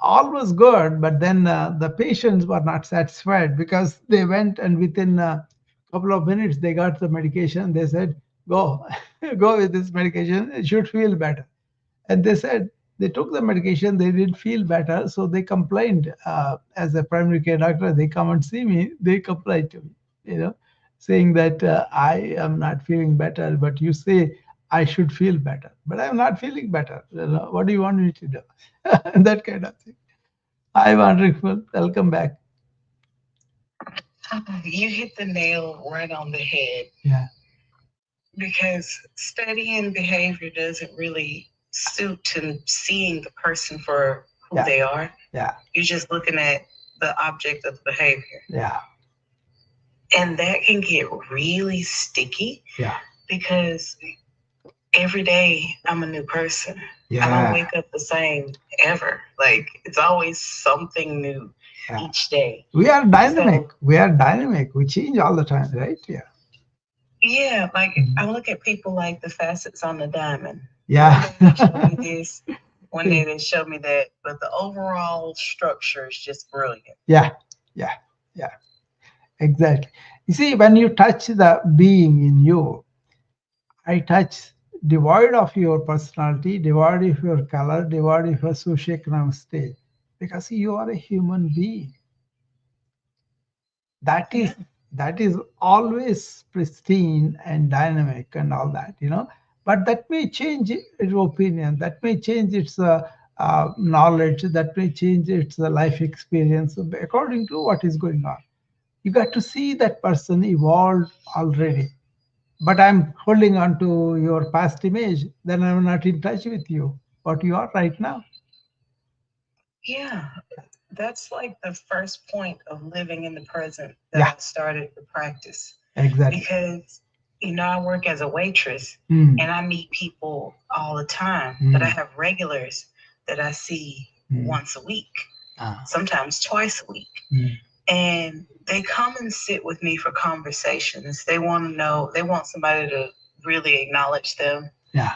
S1: All was good, but then the patients were not satisfied because they went and within a couple of minutes they got the medication. They said, go, go with this medication, it should feel better. And they said, They took the medication, they didn't feel better, so they complained. As a primary care doctor, they come and see me, they complain to me, you know, saying that I am not feeling better, but you say I should feel better, but I'm not feeling better. You know, what do you want me to do? That kind of thing. Hi, wonderful. Welcome back.
S2: You hit the nail right on the head
S1: Yeah,
S2: because studying behavior doesn't really suit to seeing the person for who
S1: yeah,
S2: they are.
S1: yeah,
S2: You're just looking at the object of the behavior.
S1: yeah,
S2: And that can get really sticky
S1: yeah,
S2: because every day I'm a new person. I don't
S1: yeah,
S2: wake up the same ever. Like it's always something new
S1: yeah.
S2: each day.
S1: We are dynamic.
S2: So
S1: We are dynamic. We change all the time, right? Yeah.
S2: yeah, like I
S1: Mhm.
S2: look at people like the facets on the diamond. One
S1: Yeah.
S2: day they show me this, one day they show me that, but the overall structure is just brilliant.
S1: Yeah, yeah, yeah, exactly. You see, when you touch the being in you, I touch devoid of your personality, devoid of your color, devoid of your socioeconomic state, because you are a human being. That is
S2: Yeah.
S1: that is always pristine and dynamic and all that, you know. But that may change its opinion, that may change its knowledge, that may change its life experience according to what is going on. You got to see that person evolved already. But I'm holding on to your past image, then I'm not in touch with you, what you are right now.
S2: Yeah. That's like the first point of living in the present that
S1: Yeah,
S2: I started to practice
S1: exactly.
S2: because I work as a waitress
S1: Mm,
S2: and I meet people all the time, but I
S1: mm,
S2: have regulars that I see
S1: mm.
S2: once a week,
S1: Ah,
S2: sometimes twice a week.
S1: mm.
S2: And they come and sit with me for conversations. They want to know, they want somebody to really acknowledge them.
S1: Yeah.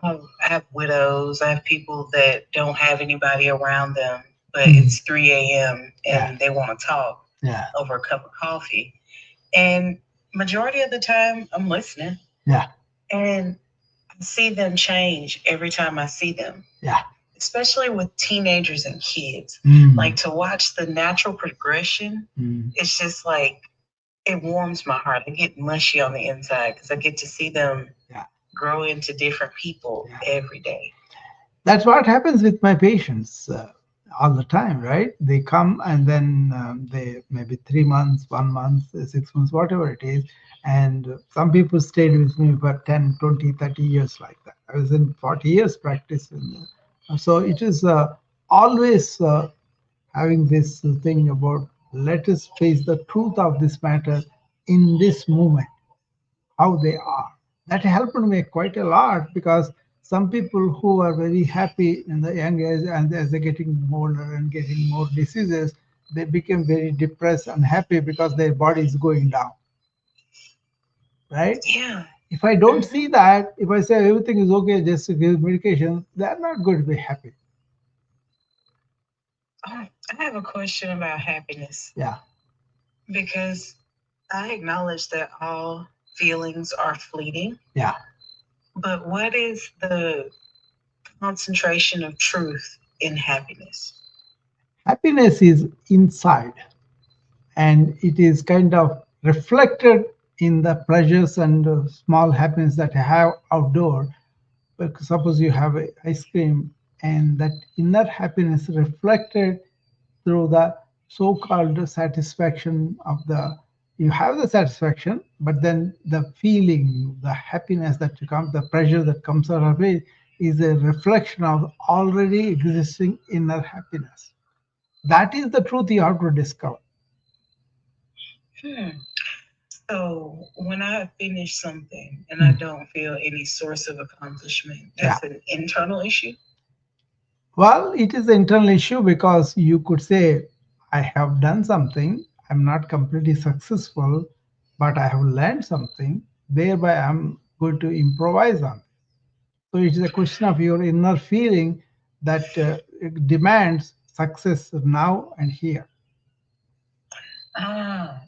S2: I have widows, I have people that don't have anybody around them, but
S1: Mm.
S2: it's 3 a.m.
S1: Yeah.
S2: and they want to talk
S1: Yeah.
S2: over a cup of coffee. And majority of the time, I'm listening.
S1: Yeah.
S2: And I see them change every time I see them,
S1: Yeah.
S2: especially with teenagers and kids.
S1: Mm.
S2: Like to watch the natural progression,
S1: Mm.
S2: it's just like it warms my heart. I get mushy on the inside because I get to see them
S1: Yeah.
S2: grow into different people
S1: Yeah.
S2: every day.
S1: That's what happens with my patients all the time, right? They come and then they maybe 3 months, 1 month, 6 months, whatever it is. And some people stayed with me for 10, 20, 30 years like that. I was in 40 years practice. So it is always having this thing about let us face the truth of this matter in this moment, how they are. That helped me quite a lot because some people who are very happy in the young age and as they're getting older and getting more diseases, they become very depressed and happy because their body is going down, right?
S2: Yeah.
S1: If I don't
S2: Hmm.
S1: see that, if I say everything is okay, just to give medication, they're not going to be happy.
S2: Oh, I have a question about happiness
S1: Yeah,
S2: because I acknowledge that all feelings are fleeting,
S1: yeah.
S2: but what is the concentration of truth in happiness?
S1: Happiness is inside and it is kind of reflected in the pleasures and small happiness that I have outdoor. But suppose you have ice cream and that inner happiness reflected through the so-called satisfaction of the you have the satisfaction, but then the feeling, the happiness that comes, the pleasure that comes out of it is a reflection of already existing inner happiness. That is the truth you have to discover.
S2: Hmm. So when I finish something and I
S1: Mm.
S2: don't feel any source of accomplishment,
S1: Yeah.
S2: that's an internal issue.
S1: Well, it is an internal issue because you could say, I have done something, I'm not completely successful, but I have learned something, thereby I'm going to improvise on it. So it is a question of your inner feeling that it demands success now and here.
S2: Ah,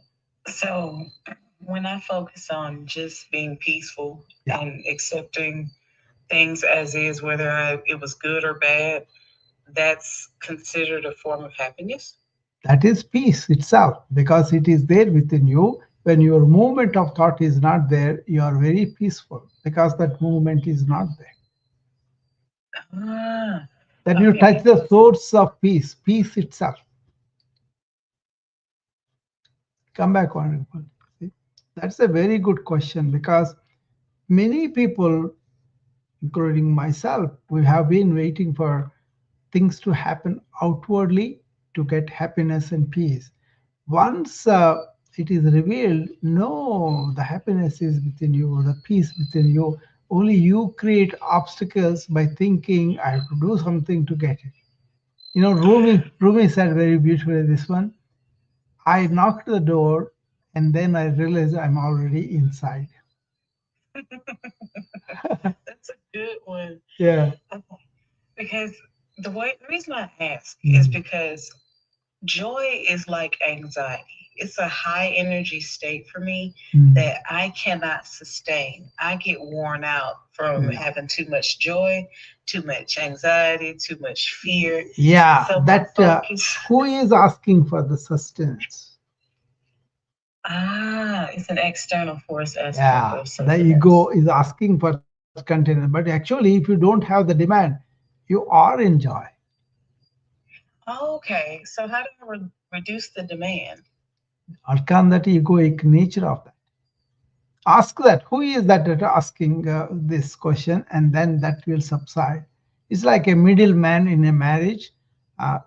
S2: so when I focus on just being peaceful
S1: Yeah.
S2: and accepting things as is, whether it was good or bad, that's considered a form of happiness.
S1: That is peace itself, because it is there within you. When your movement of thought is not there, you are very peaceful because that movement is not there.
S2: Ah,
S1: Then you
S2: okay,
S1: touch the
S2: interesting.
S1: source of peace, peace itself. Come back on. See? That's a very good question, because many people, including myself, we have been waiting for things to happen outwardly to get happiness and peace. Once it is revealed, no, the happiness is within you, the peace within you. Only you create obstacles by thinking, I have to do something to get it. Rumi said very beautifully this one. I knocked the door and then I realized I'm already inside.
S2: That's a good one.
S1: Yeah.
S2: Okay. Because the reason I ask is
S1: Mm.
S2: because joy is like anxiety. It's a high energy state for me
S1: Mm.
S2: that I cannot sustain. I get worn out from
S1: Yeah.
S2: having too much joy, too much anxiety, too much fear.
S1: Yeah,
S2: So my
S1: that
S2: focus,
S1: who is asking for the sustenance?
S2: it's an external force asking
S1: Yeah,
S2: for
S1: the ego
S2: sustenance.
S1: is asking for container. But actually, if you don't have the demand, you are in joy.
S2: Okay, so how do I reduce the demand?
S1: Arkan, that egoic nature of that. Ask that who is that asking this question, and then that will subside. It's like a middleman in a marriage.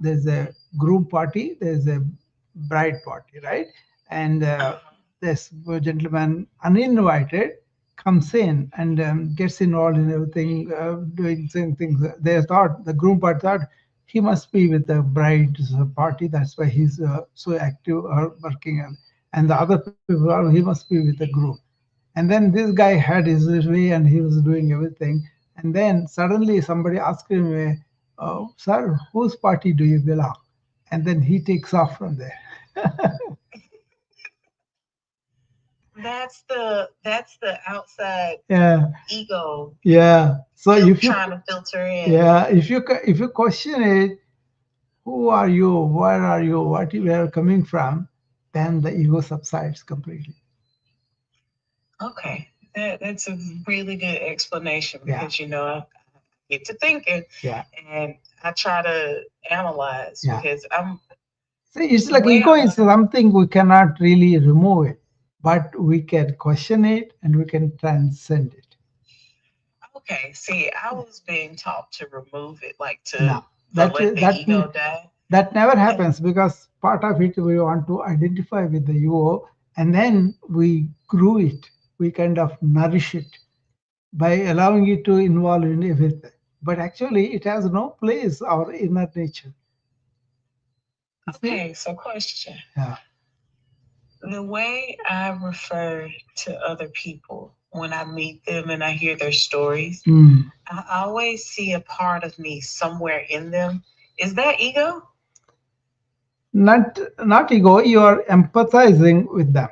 S1: There's a groom party, there's a bride party, right? And
S2: Uh-huh.
S1: this gentleman, uninvited, comes in and gets involved in everything, doing same things. They thought, the groom party thought, he must be with the bride's party, that's why he's so active or working. And the other people, "Oh, he must be with the groom." And then this guy had his way and he was doing everything. And then suddenly somebody asked him, "Oh, sir, whose party do you belong?" And then he takes off from there.
S2: That's the outside
S1: Yeah,
S2: ego
S1: yeah. So if you,
S2: trying to filter in.
S1: yeah, if you question it, who are you? Where are you? What you are coming from? Then the ego subsides completely.
S2: Okay, that's a really good explanation
S1: Yeah,
S2: because I get to thinking
S1: yeah,
S2: and I try to analyze
S1: yeah.
S2: because I'm
S1: See, it's
S2: the
S1: like
S2: way
S1: ego
S2: I'm
S1: is something we cannot really remove it, but we can question it and we can transcend it.
S2: okay. See, I was being taught to remove it, like to
S1: Now,
S2: let the ego die.
S1: that never
S2: And
S1: happens, because part of it we want to identify with the ego, and then we grew it, we kind of nourish it by allowing it to involve in everything. But actually, it has no place, our inner nature. You see?
S2: okay, so question:
S1: Yeah.
S2: the way I refer to other people when I meet them and I hear their stories,
S1: Mm.
S2: I always see a part of me somewhere in them. Is that ego?
S1: Not ego, you are empathizing with them.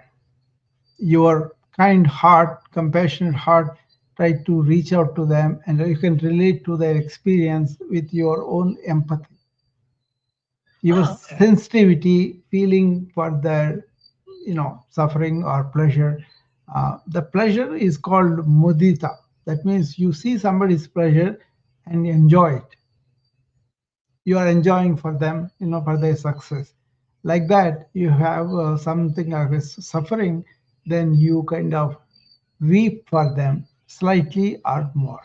S1: Your kind heart, compassionate heart, try to reach out to them, and you can relate to their experience with your own empathy, your
S2: Oh, okay.
S1: sensitivity, feeling for their suffering or pleasure. The pleasure is called mudita. That means you see somebody's pleasure and you enjoy it. You are enjoying for them, for their success. Like that, you have something like a suffering, then you kind of weep for them slightly or more.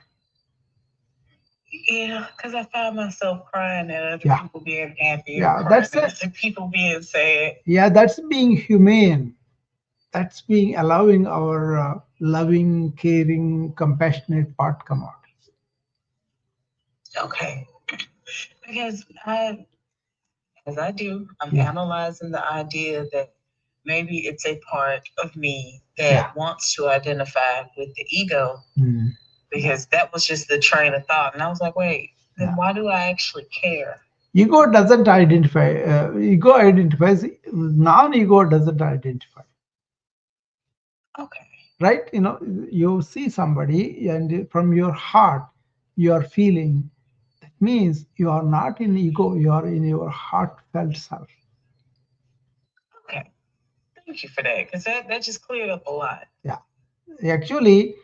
S2: Yeah, because I find myself crying at other
S1: Yeah,
S2: people being happy or
S1: yeah,
S2: crying at other people being sad.
S1: yeah, that's being humane. That's being allowing our loving, caring, compassionate part come out.
S2: Okay. Because as I do, I'm
S1: Yeah,
S2: analyzing the idea that maybe it's a part of me
S1: yeah.
S2: that wants to identify with the ego
S1: Mm.
S2: because that was just the train of thought. And I was like, wait, then
S1: Yeah.
S2: why do I actually care?
S1: Ego doesn't identify. Ego identifies. Non-ego doesn't identify.
S2: Okay.
S1: Right? You see somebody, and from your heart, you are feeling, that means you are not in ego, you are in your heartfelt self.
S2: Okay. Thank you for that, because that just cleared up a lot.
S1: Yeah. Actually,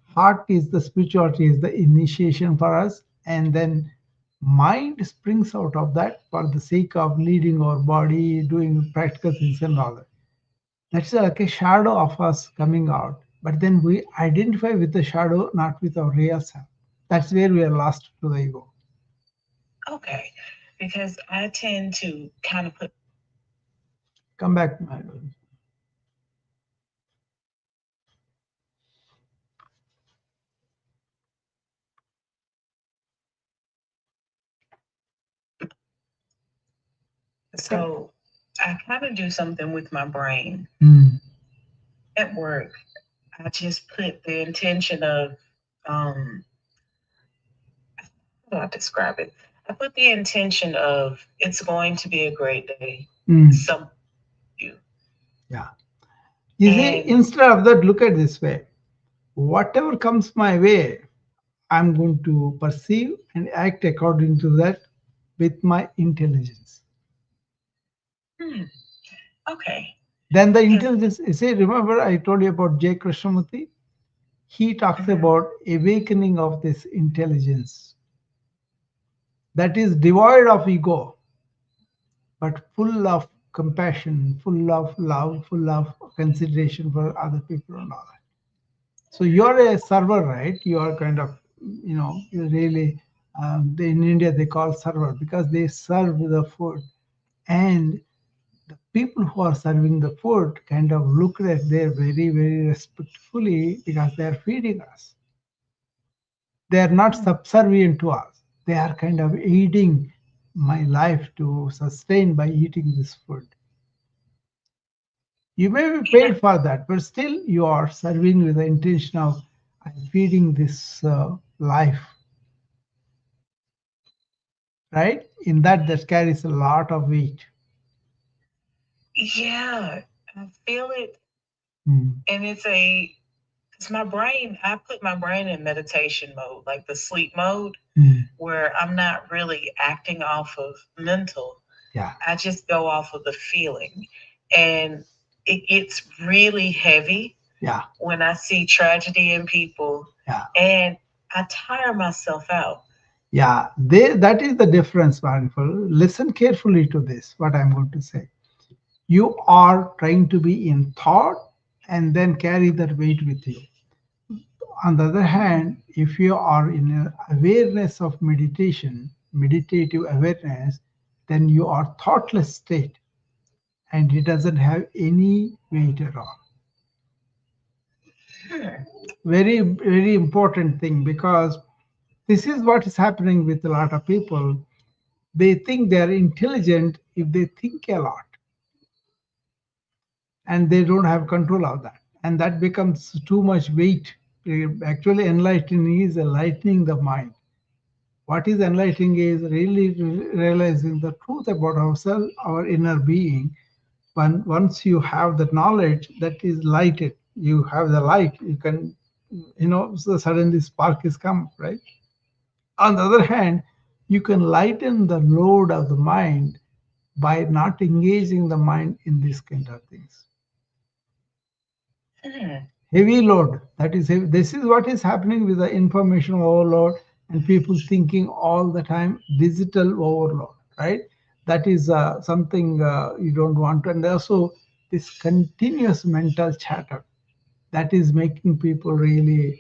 S1: heart is the spirituality, is the initiation for us, and then mind springs out of that for the sake of leading our body, doing practical things and all that. That's like a shadow of us coming out. But then we identify with the shadow, not with our real self. That's where we are lost to the ego.
S2: Okay. Because I tend to kind of put,
S1: Come back, my lord. Come.
S2: so I kind of do something with my brain
S1: Mm.
S2: at work. I just put the intention of, um, how do I describe it? I put the intention of it's going to be a great day.
S1: Mm.
S2: Some you.
S1: Yeah. You see,
S2: And
S1: instead of that, look at this way. Whatever comes my way, I'm going to perceive and act according to that with my intelligence.
S2: hmm, okay.
S1: Then the
S2: Because
S1: intelligence, you see, remember I told you about J. Krishnamurti? He talks
S2: mhm,
S1: about awakening of this intelligence that is devoid of ego, but full of compassion, full of love, full of consideration for other people and all that. So you're a server, right? You are kind of, you really, in India they call server because they serve the food. And the people who are serving the food kind of look at there very, very respectfully because they are feeding us. They are not
S2: hmm,
S1: subservient to us. They are kind of aiding my life to sustain by eating this food. You may be
S2: yeah,
S1: paid for that, but still you are serving with the intention of I'm feeding this life, right? In that, that carries a lot of weight.
S2: yeah, I feel it.
S1: Mm.
S2: And it's my brain, I put my brain in meditation mode, like the sleep mode,
S1: Mm.
S2: where I'm not really acting off of mental.
S1: Yeah,
S2: I just go off of the feeling. And it gets really heavy
S1: yeah,
S2: when I see tragedy in people,
S1: yeah,
S2: and I tire myself out.
S1: yeah. That is the difference, mindful. Listen carefully to this, what I'm going to say. You are trying to be in thought and then carry that weight with you. On the other
S2: Hmm.
S1: hand, if you are in a awareness of meditation, meditative awareness, then you are thoughtless state and it doesn't have any weight at all.
S2: Hmm.
S1: Very, very important thing because this is what is happening with a lot of people. They think they are intelligent if they think a lot and they don't have control of that. And that becomes too much weight. Actually, enlightening is enlightening the mind. What is enlightening is really realizing the truth about ourselves, our inner being. Once you have the knowledge that is lighted, you have the light, you can, so suddenly spark is come, right? On the other hand, you can lighten the load of the mind by not engaging the mind in these kind of things.
S2: Hmm.
S1: Heavy load, that is heavy. This is what is happening with the information overload and people thinking all the time, digital overload, right? That is something you don't want to. And also this continuous mental chatter that is making people really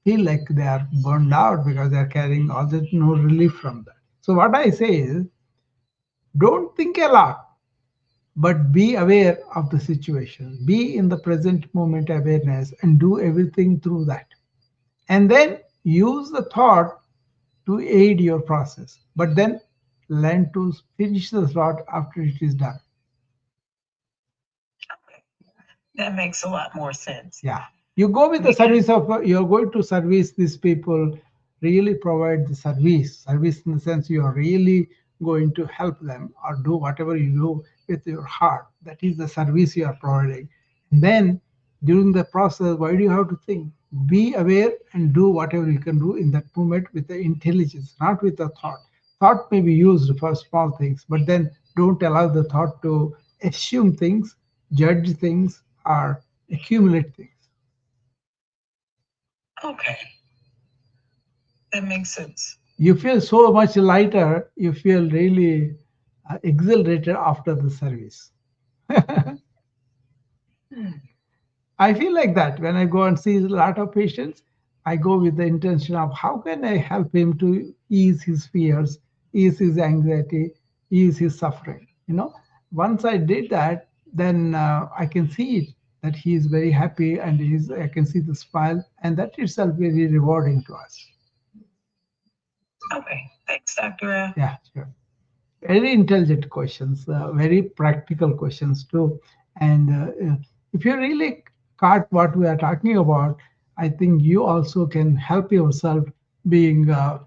S1: feel like they are burned out because they are carrying all that, no relief from that. So what I say is, don't think a lot, but be aware of the situation. Be in the present moment awareness and do everything through that. And then use the thought to aid your process. But then learn to finish the thought after it is done.
S2: Okay. That makes a lot more sense.
S1: Yeah. You go with the
S2: Because
S1: service of, you're going to service these people, really provide the service. Service in the sense you are really going to help them or do whatever you do with your heart. That is the service you are providing. And then during the process, why do you have to think? Be aware and do whatever you can do in that moment with the intelligence, not with the thought. Thought may be used for small things, but then don't allow the thought to assume things, judge things, or accumulate things.
S2: Okay, that makes sense.
S1: You feel so much lighter, you feel really exhilarated after the service.
S2: Hmm.
S1: I feel like that when I go and see a lot of patients. I go with the intention of how can I help him to ease his fears, ease his anxiety, ease his suffering. Once I did that, then I can see it that he is very happy and I can see the smile, and that itself very rewarding to us.
S2: Okay, thanks, Dr. Rao.
S1: Yeah, sure. Very intelligent questions, very practical questions too. And if you really caught what we are talking about, I think you also can help yourself being uh,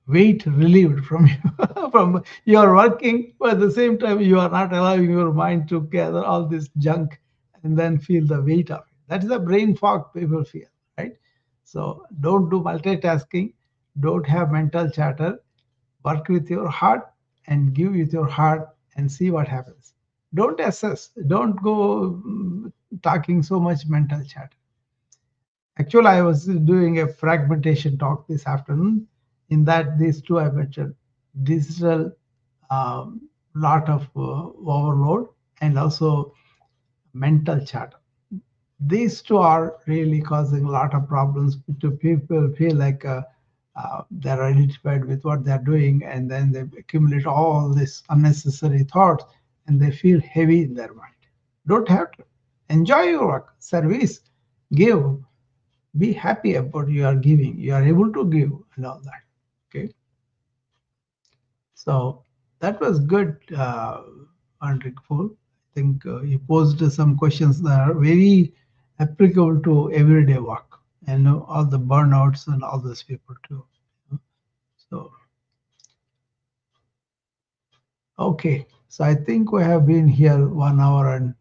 S1: weight relieved from from your working, but at the same time you are not allowing your mind to gather all this junk and then feel the weight of it. That is the brain fog people feel, right? So don't do multitasking, don't have mental chatter, work with your heart and give with your heart and see what happens. Don't assess, don't go talking so much mental chatter. Actually, I was doing a fragmentation talk this afternoon. In that, these two I mentioned digital lot of overload and also mental chatter. These two are really causing a lot of problems to people feel like they're identified with what they're doing, and then they accumulate all this unnecessary thoughts and they feel heavy in their mind. Don't have to. Enjoy your work, service, give, be happy about you are giving, you are able to give and all that. Okay, so that was good, Andrikful. I think you posed some questions that are very applicable to everyday work and all the burnouts and all those people too. So okay, so I think we have been here 1 hour and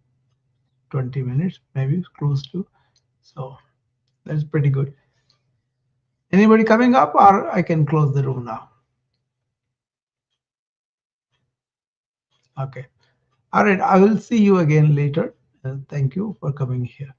S1: 20 minutes, maybe close to. So that's pretty good. Anybody coming up, or I can close the room now? Okay. All right. I will see you again later. Thank you for coming here.